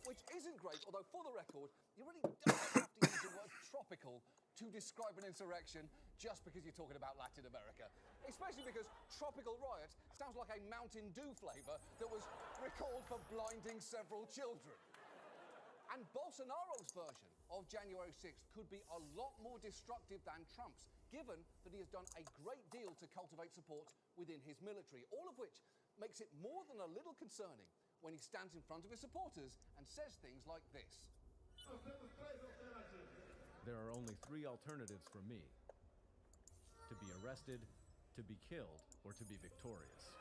which isn't great, although for the record, you really don't have to use the word tropical to describe an insurrection just because you're talking about Latin America. Especially because tropical riot sounds like a Mountain Dew flavour that was recalled for blinding several children. And Bolsonaro's version of January 6th could be a lot more destructive than Trump's, given that he has done a great deal to cultivate support within his military, all of which makes it more than a little concerning when he stands in front of his supporters and says things like this. There are only 3 alternatives for me: to be arrested, to be killed, or to be victorious.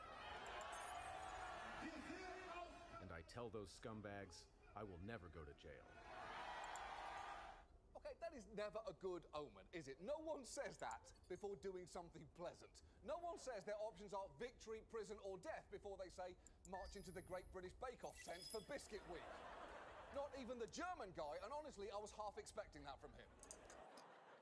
And I tell those scumbags, I will never go to jail. Okay, that is never a good omen, is it? No one says that before doing something pleasant. No one says their options are victory, prison, or death before they say march into the Great British Bake Off tent for Biscuit Week. Not even the German guy, and honestly, I was half expecting that from him.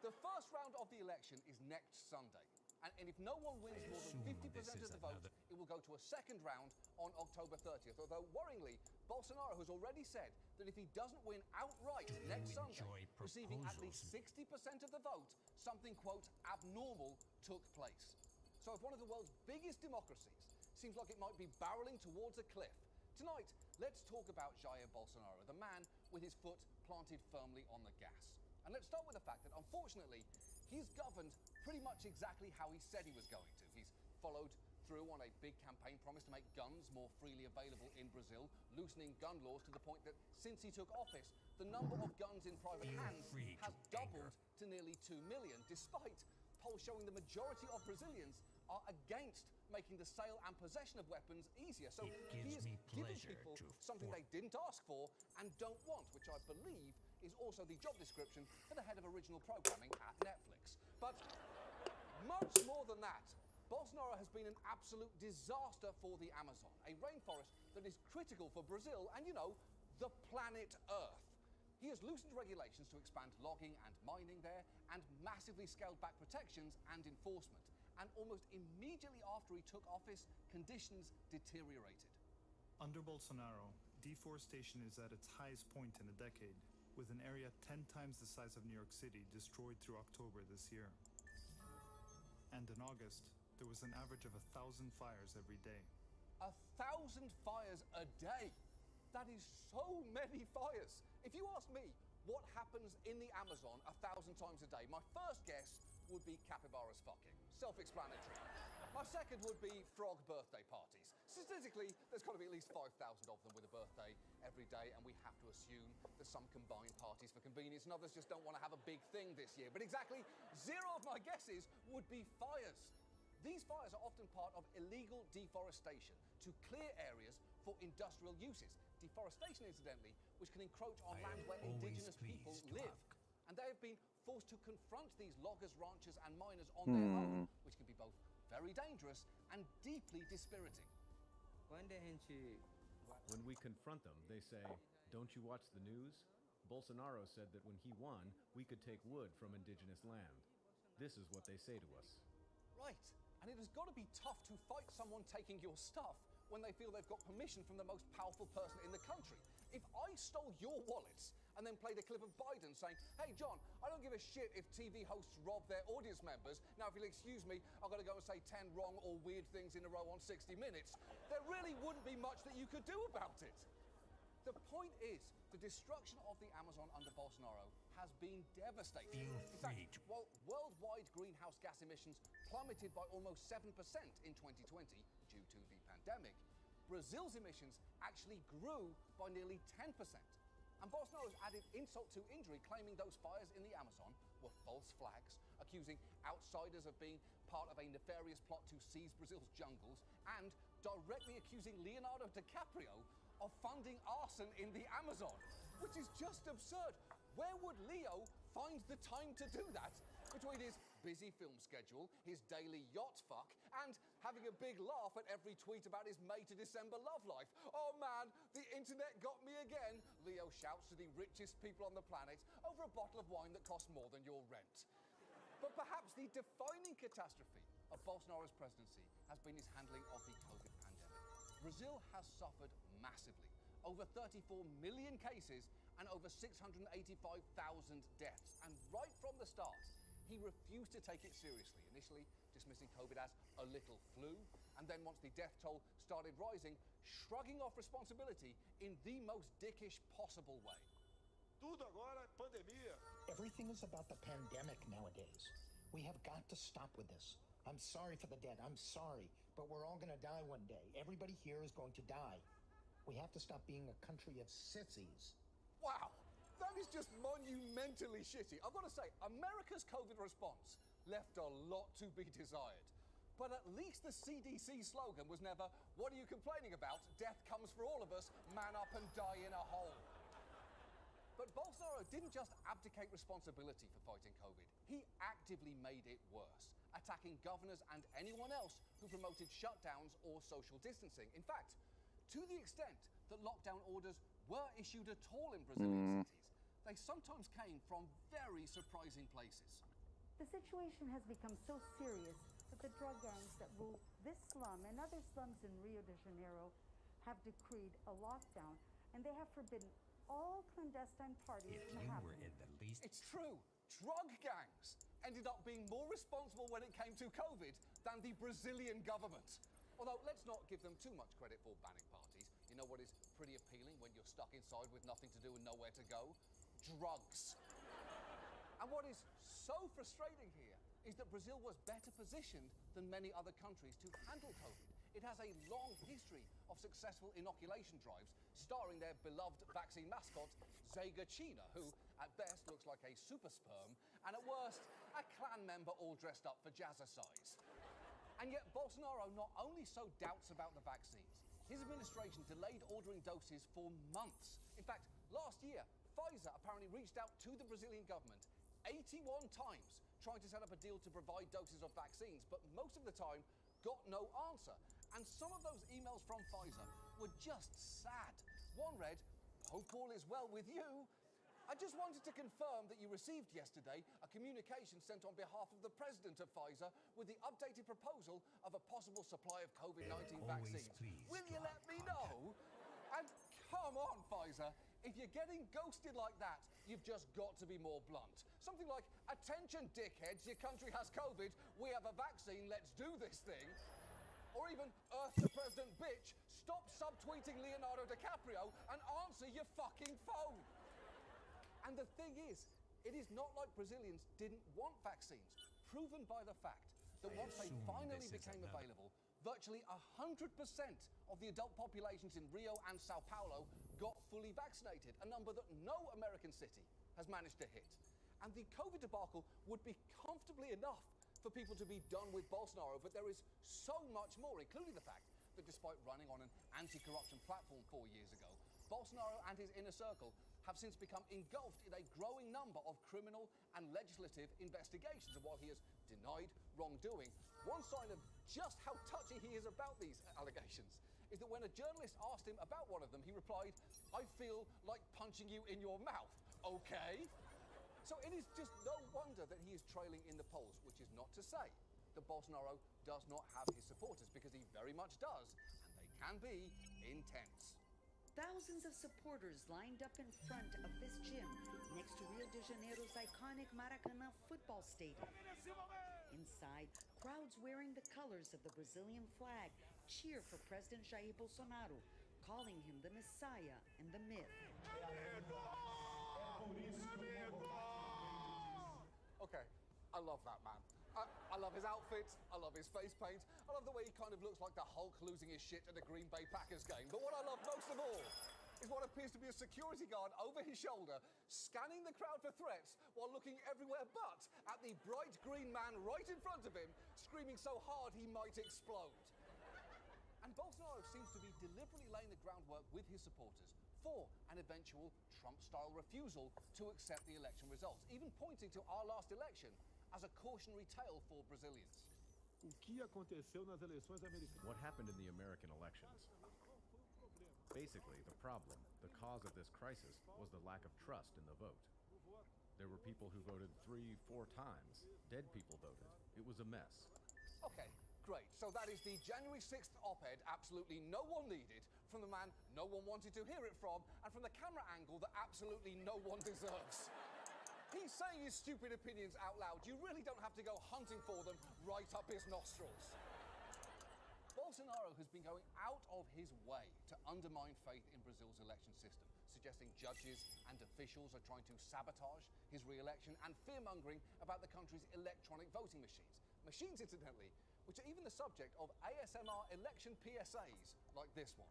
The first round of the election is next Sunday. And if no one wins more than 50% of the vote, it will go to a second round on October 30th. Although, worryingly, Bolsonaro has already said that if he doesn't win outright next Sunday, receiving at least 60% of the vote, something, quote, abnormal took place. So if one of the world's biggest democracies seems like it might be barreling towards a cliff, tonight, let's talk about Jair Bolsonaro, the man with his foot planted firmly on the gas. And let's start with the fact that, unfortunately, he's governed pretty much exactly how he said he was going to. He's followed through on a big campaign promise to make guns more freely available in Brazil, loosening gun laws to the point that since he took office, the number of guns in private hands has doubled to nearly 2 million, despite polls showing the majority of Brazilians are against making the sale and possession of weapons easier. So he is giving people something they didn't ask for and don't want, which I believe is also the job description for the head of original programming at Netflix. But much more than that, Bolsonaro has been an absolute disaster for the Amazon, a rainforest that is critical for Brazil and, you know, the planet Earth. He has loosened regulations to expand logging and mining there and massively scaled back protections and enforcement. And almost immediately after he took office, conditions deteriorated. Under Bolsonaro, deforestation is at its highest point in a decade, with an area 10 times the size of New York City destroyed through October this year. And in August, there was an average of 1,000 fires every day. 1,000 fires a day? That is so many fires. If you ask me what happens in the Amazon 1,000 times a day, my first guess would be capybaras fucking. Self-explanatory. My second would be frog birthday parties. Statistically, there's got to be at least 5,000 of them with a birthday every day, and we have to assume that some combine parties for convenience and others just don't want to have a big thing this year. But exactly 0 of my guesses would be fires. These fires are often part of illegal deforestation to clear areas for industrial uses. Deforestation, incidentally, which can encroach on land where indigenous people live. And they have been forced to confront these loggers, ranchers, and miners on their own, which can be both very dangerous and deeply dispiriting. When we confront them, they say, "Don't you watch the news? Bolsonaro said that when he won, we could take wood from indigenous land." This is what they say to us. Right. And it has got to be tough to fight someone taking your stuff when they feel they've got permission from the most powerful person in the country. If I stole your wallets and then played a clip of Biden saying, "Hey, John, I don't give a shit if TV hosts rob their audience members. Now, if you'll excuse me, I've got to go and say 10 wrong or weird things in a row on 60 Minutes, there really wouldn't be much that you could do about it. The point is, the destruction of the Amazon under Bolsonaro has been devastating. In fact, while worldwide greenhouse gas emissions plummeted by almost 7% in 2020 due to the pandemic, Brazil's emissions actually grew by nearly 10%. And Bolsonaro's added insult to injury, claiming those fires in the Amazon were false flags, accusing outsiders of being part of a nefarious plot to seize Brazil's jungles, and directly accusing Leonardo DiCaprio of funding arson in the Amazon, which is just absurd. Where would Leo find the time to do that? Between his busy film schedule, his daily yacht fuck, and having a big laugh at every tweet about his May to December love life. Oh man, the internet got me again, Leo shouts to the richest people on the planet over a bottle of wine that costs more than your rent. But perhaps the defining catastrophe of Bolsonaro's presidency has been his handling of the COVID pandemic. Brazil has suffered massively. Over 34 million cases and over 685,000 deaths. And right from the start, he refused to take it seriously, initially dismissing COVID as a little flu, and then once the death toll started rising, shrugging off responsibility in the most dickish possible way. Everything is about the pandemic nowadays. We have got to stop with this. I'm sorry for the dead. I'm sorry, but we're all going to die one day. Everybody here is going to die. We have to stop being a country of sissies. Wow, that is just monumentally shitty. I've got to say, America's COVID response left a lot to be desired. But at least the CDC slogan was never, "What are you complaining about? Death comes for all of us. Man up and die in a hole." But Bolsonaro didn't just abdicate responsibility for fighting COVID. He actively made it worse, attacking governors and anyone else who promoted shutdowns or social distancing. In fact, to the extent that lockdown orders were issued at all in Brazilian cities, they sometimes came from very surprising places. The situation has become so serious that the drug gangs that rule this slum and other slums in Rio de Janeiro have decreed a lockdown, and they have forbidden all clandestine parties from happening. It's true. Drug gangs ended up being more responsible when it came to COVID than the Brazilian government. Although, let's not give them too much credit for banning parties. You know what is pretty appealing when you're stuck inside with nothing to do and nowhere to go? Drugs. And what is so frustrating here is that Brazil was better positioned than many other countries to handle COVID. It has a long history of successful inoculation drives, starring their beloved vaccine mascot, Zaygatina, who at best looks like a super sperm, and at worst, a clan member all dressed up for jazzercise. And yet Bolsonaro not only sowed doubts about the vaccines, his administration delayed ordering doses for months. In fact, last year, Pfizer apparently reached out to the Brazilian government 81 times trying to set up a deal to provide doses of vaccines, but most of the time got no answer. And some of those emails from Pfizer were just sad. One read, "Hope all is well with you. I just wanted to confirm that you received yesterday a communication sent on behalf of the president of Pfizer with the updated proposal of a possible supply of COVID-19 vaccines. Will you let me know?" And come on, Pfizer. If you're getting ghosted like that, you've just got to be more blunt. Something like, "Attention, dickheads, your country has COVID. We have a vaccine. Let's do this thing." Or even, "Earth the president, bitch. Stop subtweeting Leonardo DiCaprio and answer your fucking phone." And the thing is, it is not like Brazilians didn't want vaccines. proven by the fact that once they finally became available, virtually 100% of the adult populations in Rio and Sao Paulo got fully vaccinated, a number that no American city has managed to hit. And the COVID debacle would be comfortably enough for people to be done with Bolsonaro, but there is so much more, including the fact that despite running on an anti-corruption platform 4 years ago, Bolsonaro and his inner circle have since become engulfed in a growing number of criminal and legislative investigations. And while he has denied wrongdoing, one sign of just how touchy he is about these allegations is that when a journalist asked him about one of them, he replied, "I feel like punching you in your mouth." Okay? So it is just no wonder that he is trailing in the polls, which is not to say that Bolsonaro does not have his supporters, because he very much does, and they can be intense. Thousands of supporters lined up in front of this gym next to Rio de Janeiro's iconic Maracanã football stadium. Inside, crowds wearing the colors of the Brazilian flag cheer for President Jair Bolsonaro, calling him the Messiah and the myth. Okay, I love that man. I love his outfits, I love his face paint, I love the way he kind of looks like the Hulk losing his shit at a Green Bay Packers game. But what I love most of all is what appears to be a security guard over his shoulder, scanning the crowd for threats while looking everywhere but at the bright green man right in front of him, screaming so hard he might explode. And Bolsonaro seems to be deliberately laying the groundwork with his supporters for an eventual Trump-style refusal to accept the election results, even pointing to our last election as a cautionary tale for Brazilians. What happened in the American elections? Basically, the problem, the cause of this crisis, was the lack of trust in the vote. There were people who voted 3-4 times. Dead people voted. It was a mess. Okay, great. So that is the January 6th op-ed absolutely no one needed, from the man no one wanted to hear it from, and from the camera angle that absolutely no one deserves. He's saying his stupid opinions out loud. You really don't have to go hunting for them right up his nostrils. Bolsonaro has been going out of his way to undermine faith in Brazil's election system, suggesting judges and officials are trying to sabotage his re-election, and fear-mongering about the country's electronic voting machines. Machines, incidentally, which are even the subject of ASMR election PSAs like this one.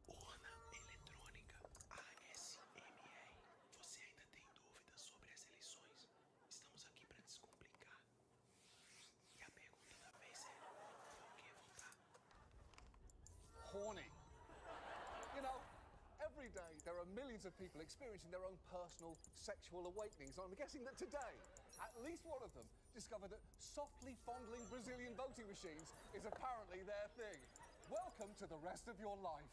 Urna eletrônica ASMA. Você ainda tem dúvidas sobre as eleições? Estamos aqui para descomplicar. E a pergunta da vez é: por que votar? Horny. You know, every day there are millions of people experiencing their own personal sexual awakenings. I'm guessing that today, at least one of them discovered that softly fondling Brazilian voting machines is apparently their thing. Welcome to the rest of your life.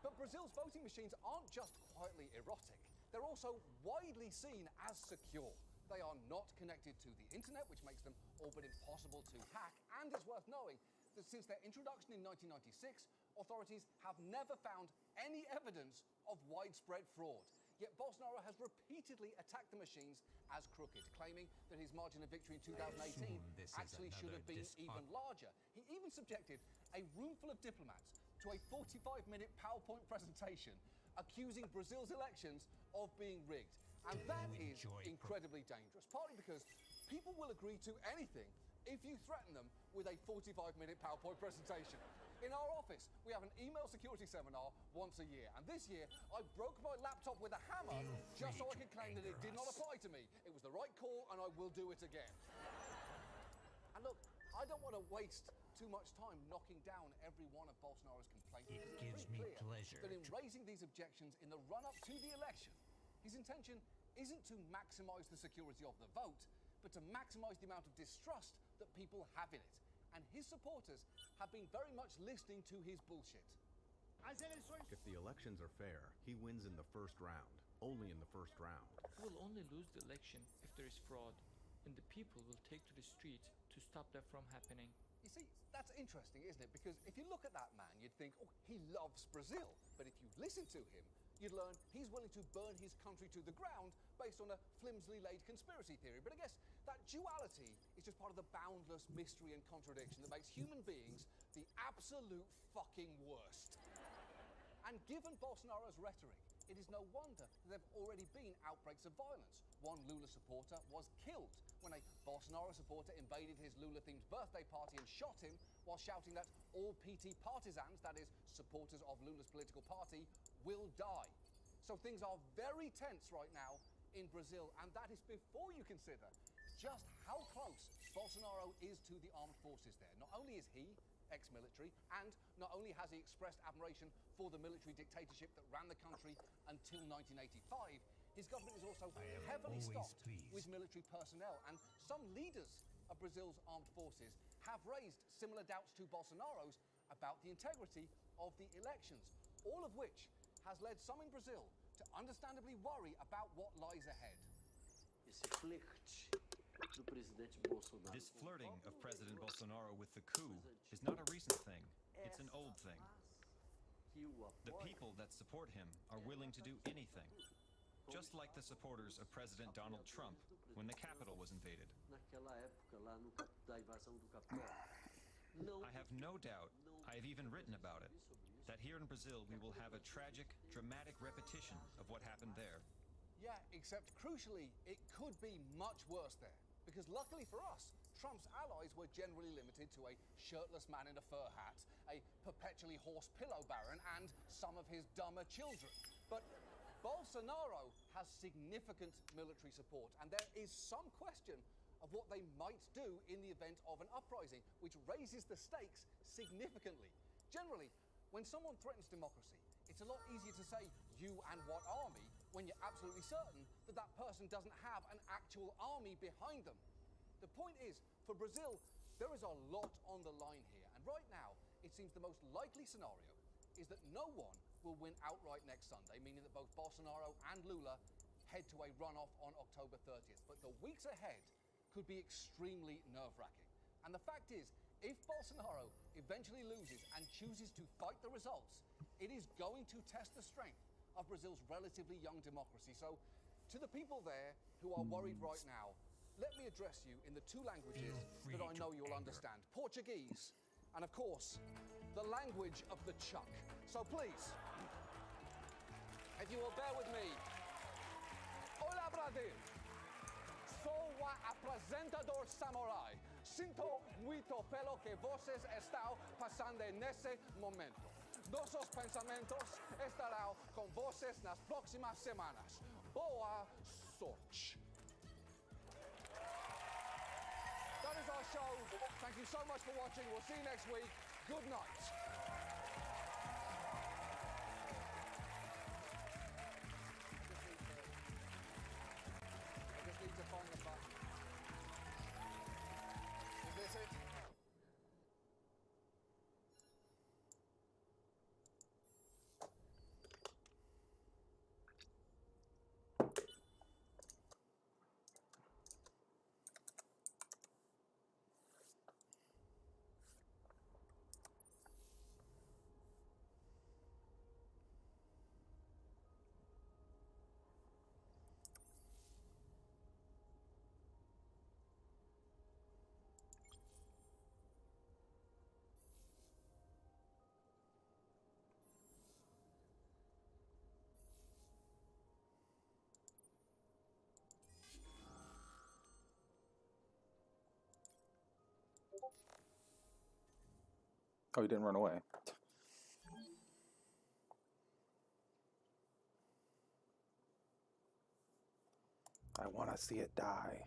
But Brazil's voting machines aren't just quietly erotic. They're also widely seen as secure. They are not connected to the internet, which makes them all but impossible to hack. And it's worth knowing that since their introduction in 1996, authorities have never found any evidence of widespread fraud. Yet Bolsonaro has repeatedly attacked the machines as crooked, claiming that his margin of victory in 2018 actually should have been even larger. He even subjected a room full of diplomats to a 45-minute PowerPoint presentation accusing Brazil's elections of being rigged. And that is incredibly dangerous, partly because people will agree to anything if you threaten them with a 45-minute PowerPoint presentation. In our office, we have an email security seminar once a year, and this year I broke my laptop with a hammer just so I could claim that it did not apply to me. It was the right call, and I will do it again. And look, I don't want to waste too much time knocking down every one of Bolsonaro's complaints. It gives me pleasure that in raising these objections in the run-up to the election, his intention isn't to maximize the security of the vote, but to maximize the amount of distrust that people have in it. And his supporters have been very much listening to his bullshit. If the elections are fair, he wins in the first round. Only in the first round. He will only lose the election if there is fraud, and the people will take to the streets to stop that from happening. You see, that's interesting, isn't it? Because if you look at that man, you'd think, oh, he loves Brazil. But if you listen to him, you'd learn he's willing to burn his country to the ground based on a flimsily laid conspiracy theory. But I guess that duality is just part of the boundless mystery and contradiction that makes human beings the absolute fucking worst. And given Bolsonaro's rhetoric, it is no wonder that there have already been outbreaks of violence. One Lula supporter was killed when a Bolsonaro supporter invaded his Lula-themed birthday party and shot him while shouting that all PT partisans, that is, supporters of Lula's political party, will die. So things are very tense right now in Brazil, and that is before you consider just how close Bolsonaro is to the armed forces there. Not only is he ex-military, and not only has he expressed admiration for the military dictatorship that ran the country until 1985, his government is also heavily stocked with military personnel, and some leaders of Brazil's armed forces have raised similar doubts to Bolsonaro's about the integrity of the elections, all of which has led some in Brazil to understandably worry about what lies ahead. This flirting of President Bolsonaro with the coup is not a recent thing. It's an old thing. The people that support him are willing to do anything, just like the supporters of President Donald Trump when the Capitol was invaded. I have no doubt, I have even written about it, that here in Brazil we will have a tragic, dramatic repetition of what happened there. Yeah, except crucially, it could be much worse there. Because luckily for us, Trump's allies were generally limited to a shirtless man in a fur hat, a perpetually hoarse pillow baron, and some of his dumber children. But Bolsonaro has significant military support, and there is some question of what they might do in the event of an uprising, which raises the stakes significantly. Generally, when someone threatens democracy, it's a lot easier to say, you and what army, when you're absolutely certain that that person doesn't have an actual army behind them. The point is, for Brazil, there is a lot on the line here, and right now, it seems the most likely scenario is that no one will win outright next Sunday, meaning that both Bolsonaro and Lula head to a runoff on October 30th. But the weeks ahead could be extremely nerve-wracking. And the fact is, if Bolsonaro eventually loses and chooses to fight the results, it is going to test the strength of Brazil's relatively young democracy. So, to the people there who are worried right now, let me address you in the two languages that I know you'll understand. Portuguese, and of course, the language of the Chuck. So please, if you will bear with me. Hola, Brasil. Sou o apresentador Samurai. Sinto muito pelo que vocês estão passando nesse momento. Nossos pensamentos estarão com vocês nas próximas semanas. Boa sorte. That is our show. Thank you so much for watching. We'll see you next week. Good night. I just need to find the button. Is this it? Oh, he didn't run away. I want to see it die.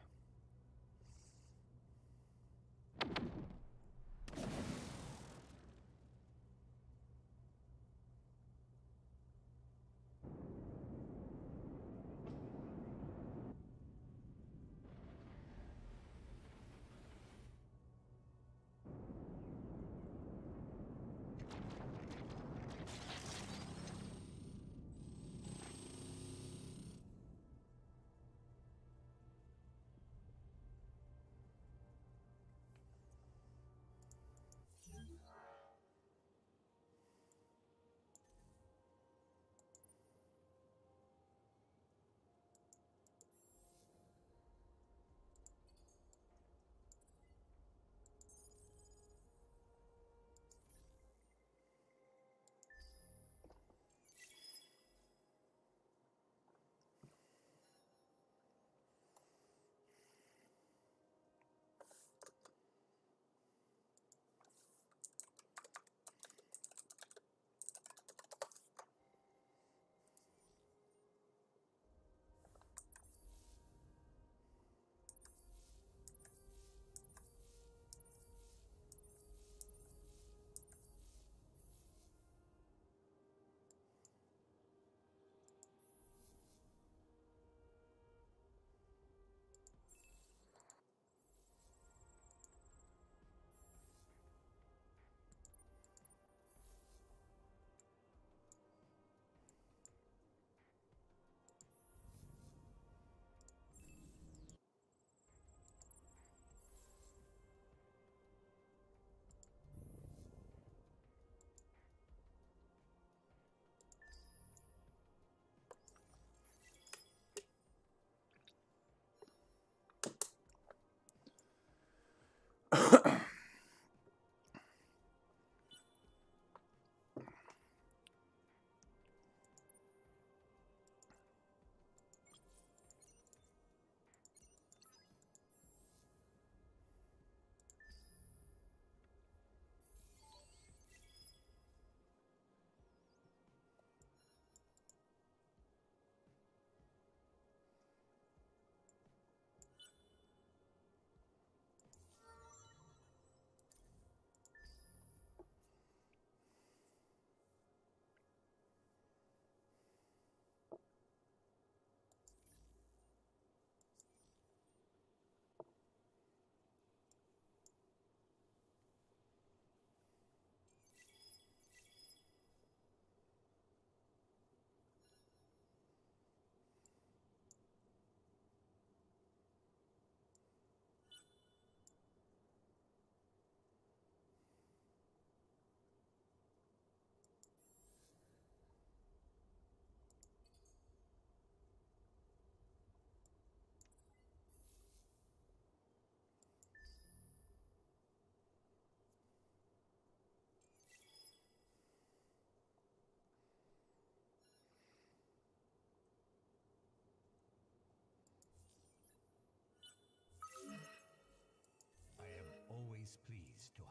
displeased to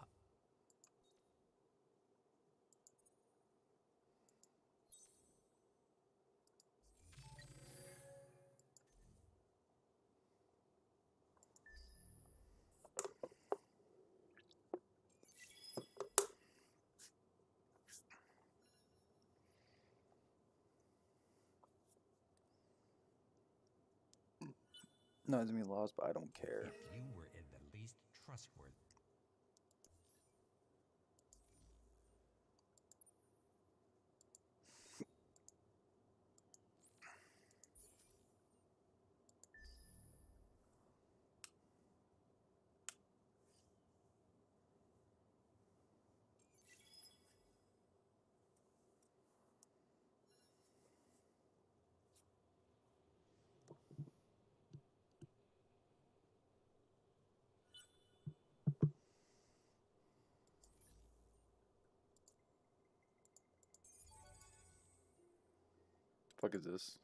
No, it's me lost, but I don't care. If you were in the least trustworthy. Fuck is this?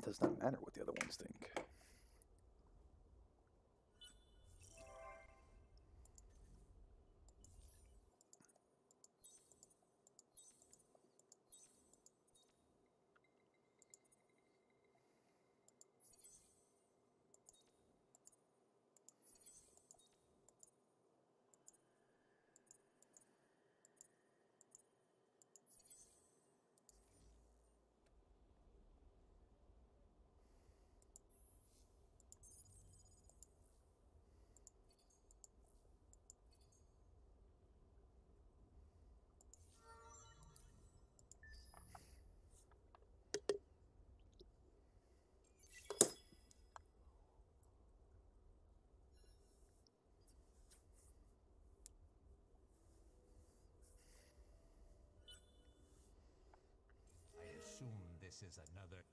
Does not matter what the other ones think. I assume this is another.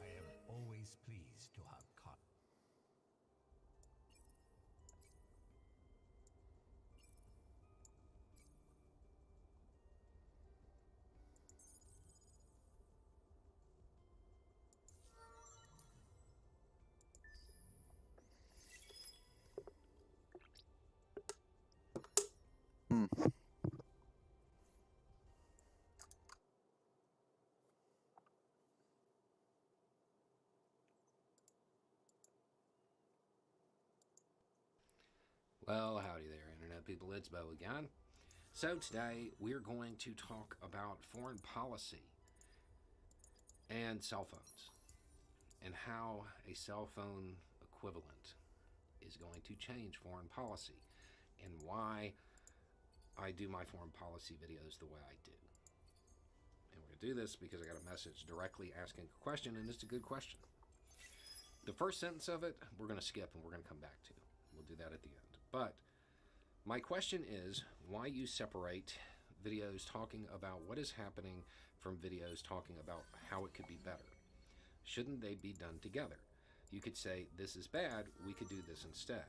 I am always pleased to have caught. Well, howdy there, Internet people. It's Bo again. So today we're going to talk about foreign policy and cell phones and how a cell phone equivalent is going to change foreign policy and why I do my foreign policy videos the way I do. And we're going to do this because I got a message directly asking a question, and it's a good question. The first sentence of it, we're going to skip and we're going to come back to. We'll do that at the end. But my question is why you separate videos talking about what is happening from videos talking about how it could be better. Shouldn't they be done together? You could say, this is bad, we could do this instead.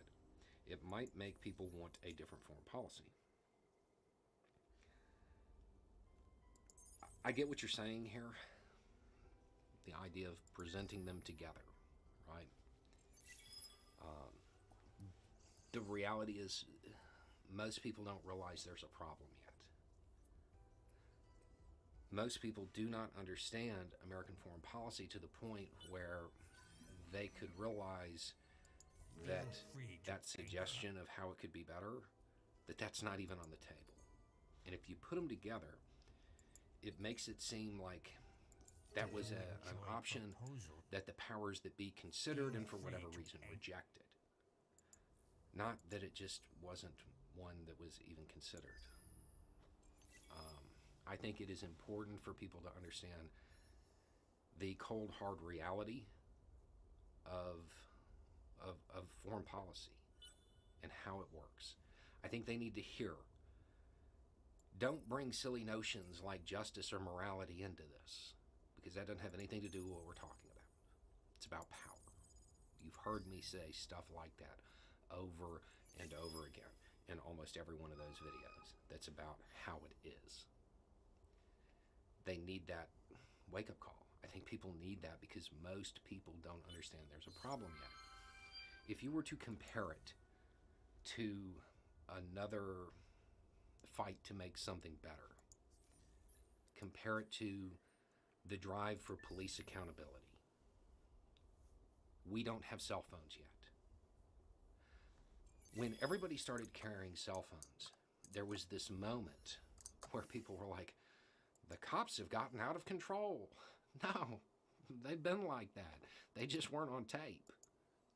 It might make people want a different foreign policy. I get what you're saying here. The idea of presenting them together, right? The reality is, most people don't realize there's a problem yet. Most people do not understand American foreign policy to the point where they could realize that that suggestion of how it could be better, that's not even on the table. And if you put them together, it makes it seem like that was an option that the powers that be considered and for whatever reason rejected. Not that it just wasn't one that was even considered. I think it is important for people to understand the cold, hard reality of foreign policy and how it works. I think they need to hear. Don't bring silly notions like justice or morality into this, because that doesn't have anything to do with what we're talking about. It's about power. You've heard me say stuff like that over and over again in almost every one of those videos. That's about how it is. They need that wake-up call. I think people need that because most people don't understand there's a problem yet. If you were to compare it to another fight to make something better, compare it to the drive for police accountability. We don't have cell phones yet. When everybody started carrying cell phones, there was this moment where people were like, the cops have gotten out of control. No, they've been like that. They just weren't on tape.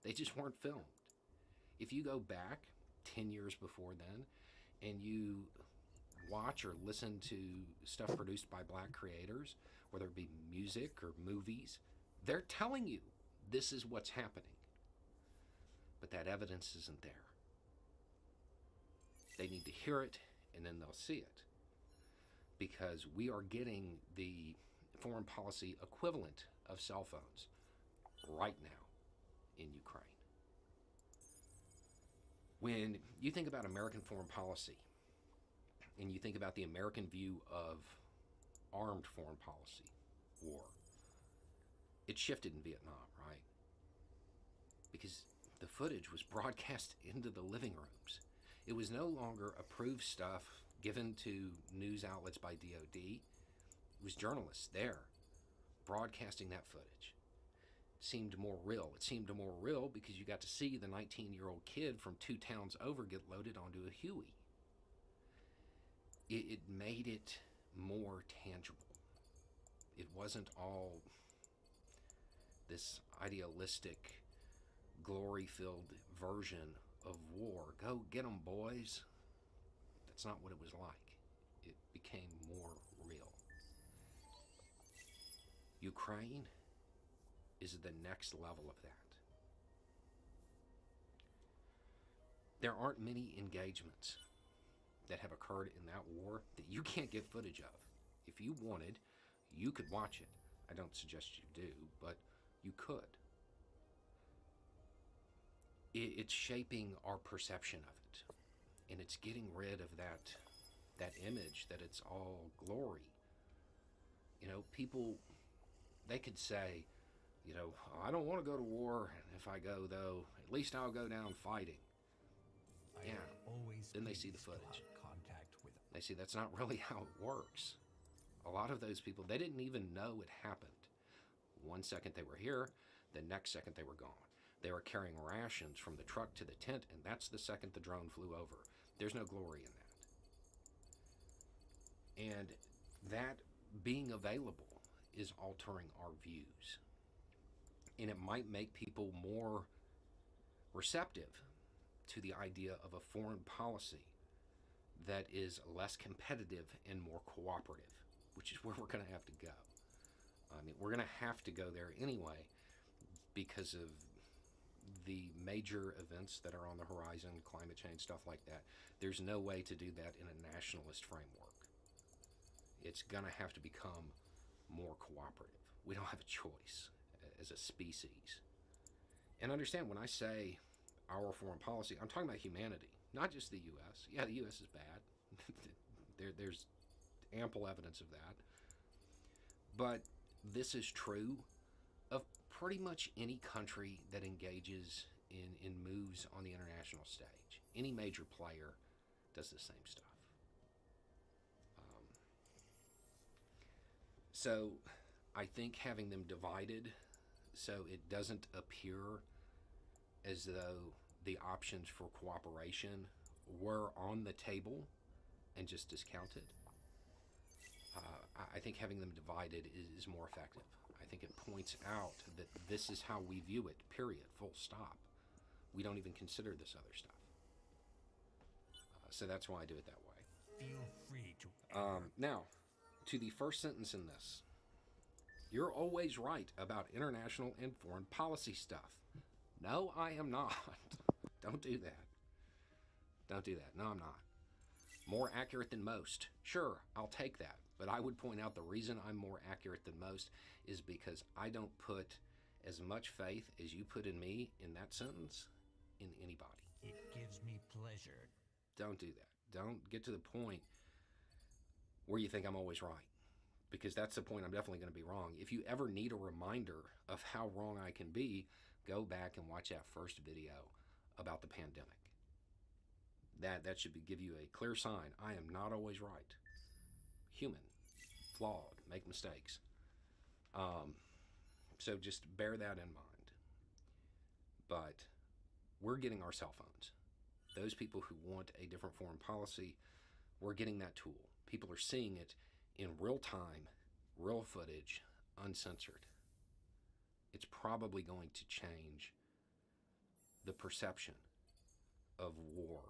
They just weren't filmed. If you go back 10 years before then and you watch or listen to stuff produced by black creators, whether it be music or movies, they're telling you this is what's happening. But that evidence isn't there. They need to hear it and then they'll see it. Because we are getting the foreign policy equivalent of cell phones right now in Ukraine. When you think about American foreign policy and you think about the American view of armed foreign policy, war, it shifted in Vietnam, right? Because the footage was broadcast into the living rooms. It was no longer approved stuff given to news outlets by DOD. It was journalists there broadcasting that footage. It seemed more real. It seemed more real because you got to see the 19-year-old kid from 2 towns over get loaded onto a Huey. It made it more tangible. It wasn't all this idealistic, glory-filled version of war. Go get 'em, boys. That's not what it was like. It became more real. Ukraine is the next level of that. There aren't many engagements that have occurred in that war that you can't get footage of. If you wanted, you could watch it. I don't suggest you do, but you could. It's shaping our perception of it. And it's getting rid of that image that it's all glory. You know, people, they could say, you know, I don't want to go to war. If I go, though, at least I'll go down fighting. Yeah. Then they see the footage. They see that's not really how it works. A lot of those people, they didn't even know it happened. One second they were here, the next second they were gone. They were carrying rations from the truck to the tent, and that's the second the drone flew over. There's no glory in that. And that being available is altering our views. And it might make people more receptive to the idea of a foreign policy that is less competitive and more cooperative, which is where we're going to have to go. I mean, we're going to have to go there anyway because of the major events that are on the horizon, climate change, stuff like that. There's no way to do that in a nationalist framework. It's going to have to become more cooperative. We don't have a choice as a species. And understand, when I say our foreign policy, I'm talking about humanity, not just the U.S. Yeah, the U.S. is bad. There's ample evidence of that. But this is true of pretty much any country that engages in moves on the international stage. Any major player does the same stuff. So I think having them divided so it doesn't appear as though the options for cooperation were on the table and just discounted. I think having them divided is more effective. I think it points out that this is how we view it, period, full stop. We don't even consider this other stuff. So that's why I do it that way. Feel free to. Now, to the first sentence in this. You're always right about international and foreign policy stuff. No, I am not. Don't do that. Don't do that. No, I'm not. More accurate than most. Sure, I'll take that. But I would point out the reason I'm more accurate than most is because I don't put as much faith as you put in me in that sentence in anybody. It gives me pleasure. Don't do that. Don't get to the point where you think I'm always right. Because that's the point I'm definitely going to be wrong. If you ever need a reminder of how wrong I can be, go back and watch that first video about the pandemic. That should give you a clear sign. I am not always right. Human, flawed, make mistakes. So just bear that in mind. But we're getting our cell phones. Those people who want a different foreign policy, we're getting that tool. People are seeing it in real time, real footage, uncensored. It's probably going to change the perception of war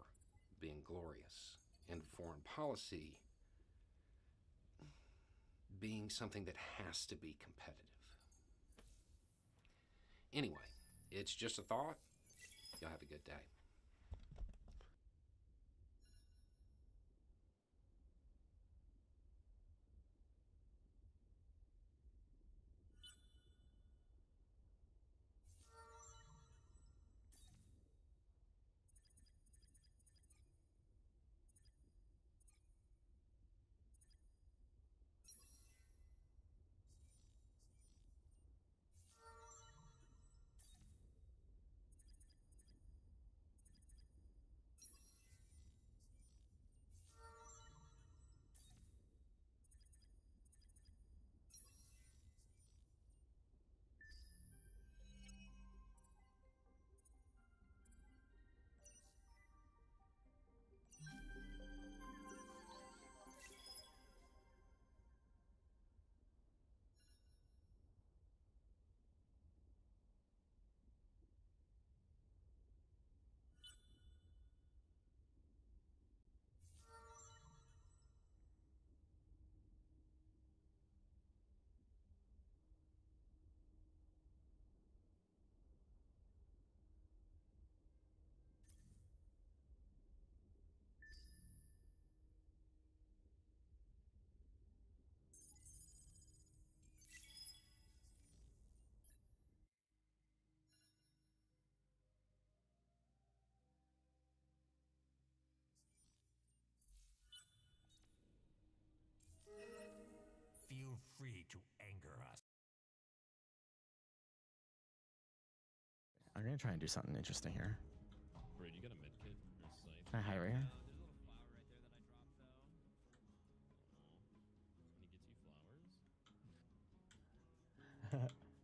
being glorious and foreign policy being something that has to be competitive. Anyway, it's just a thought. Y'all have a good day. Feel free to anger us. I'm gonna try and do something interesting here. Bro, you got a med kit or scythe? Can I hide right here?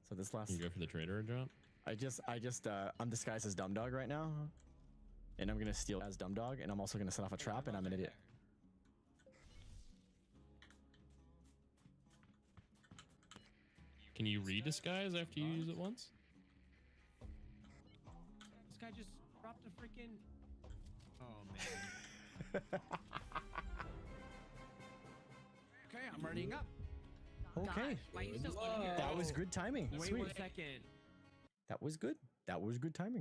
So this last. You go for the trader drop? I'm disguised as Dumb Dog right now, and I'm gonna steal as Dumb Dog, and I'm also gonna set off a trap, and I'm an idiot. Can you redisguise after you use it once? This guy just dropped a freaking. Oh man. Okay, I'm readying up. Okay. Gosh, why are you still here? That was good timing. Wait Sweet. 1 second. That was good. That was good timing.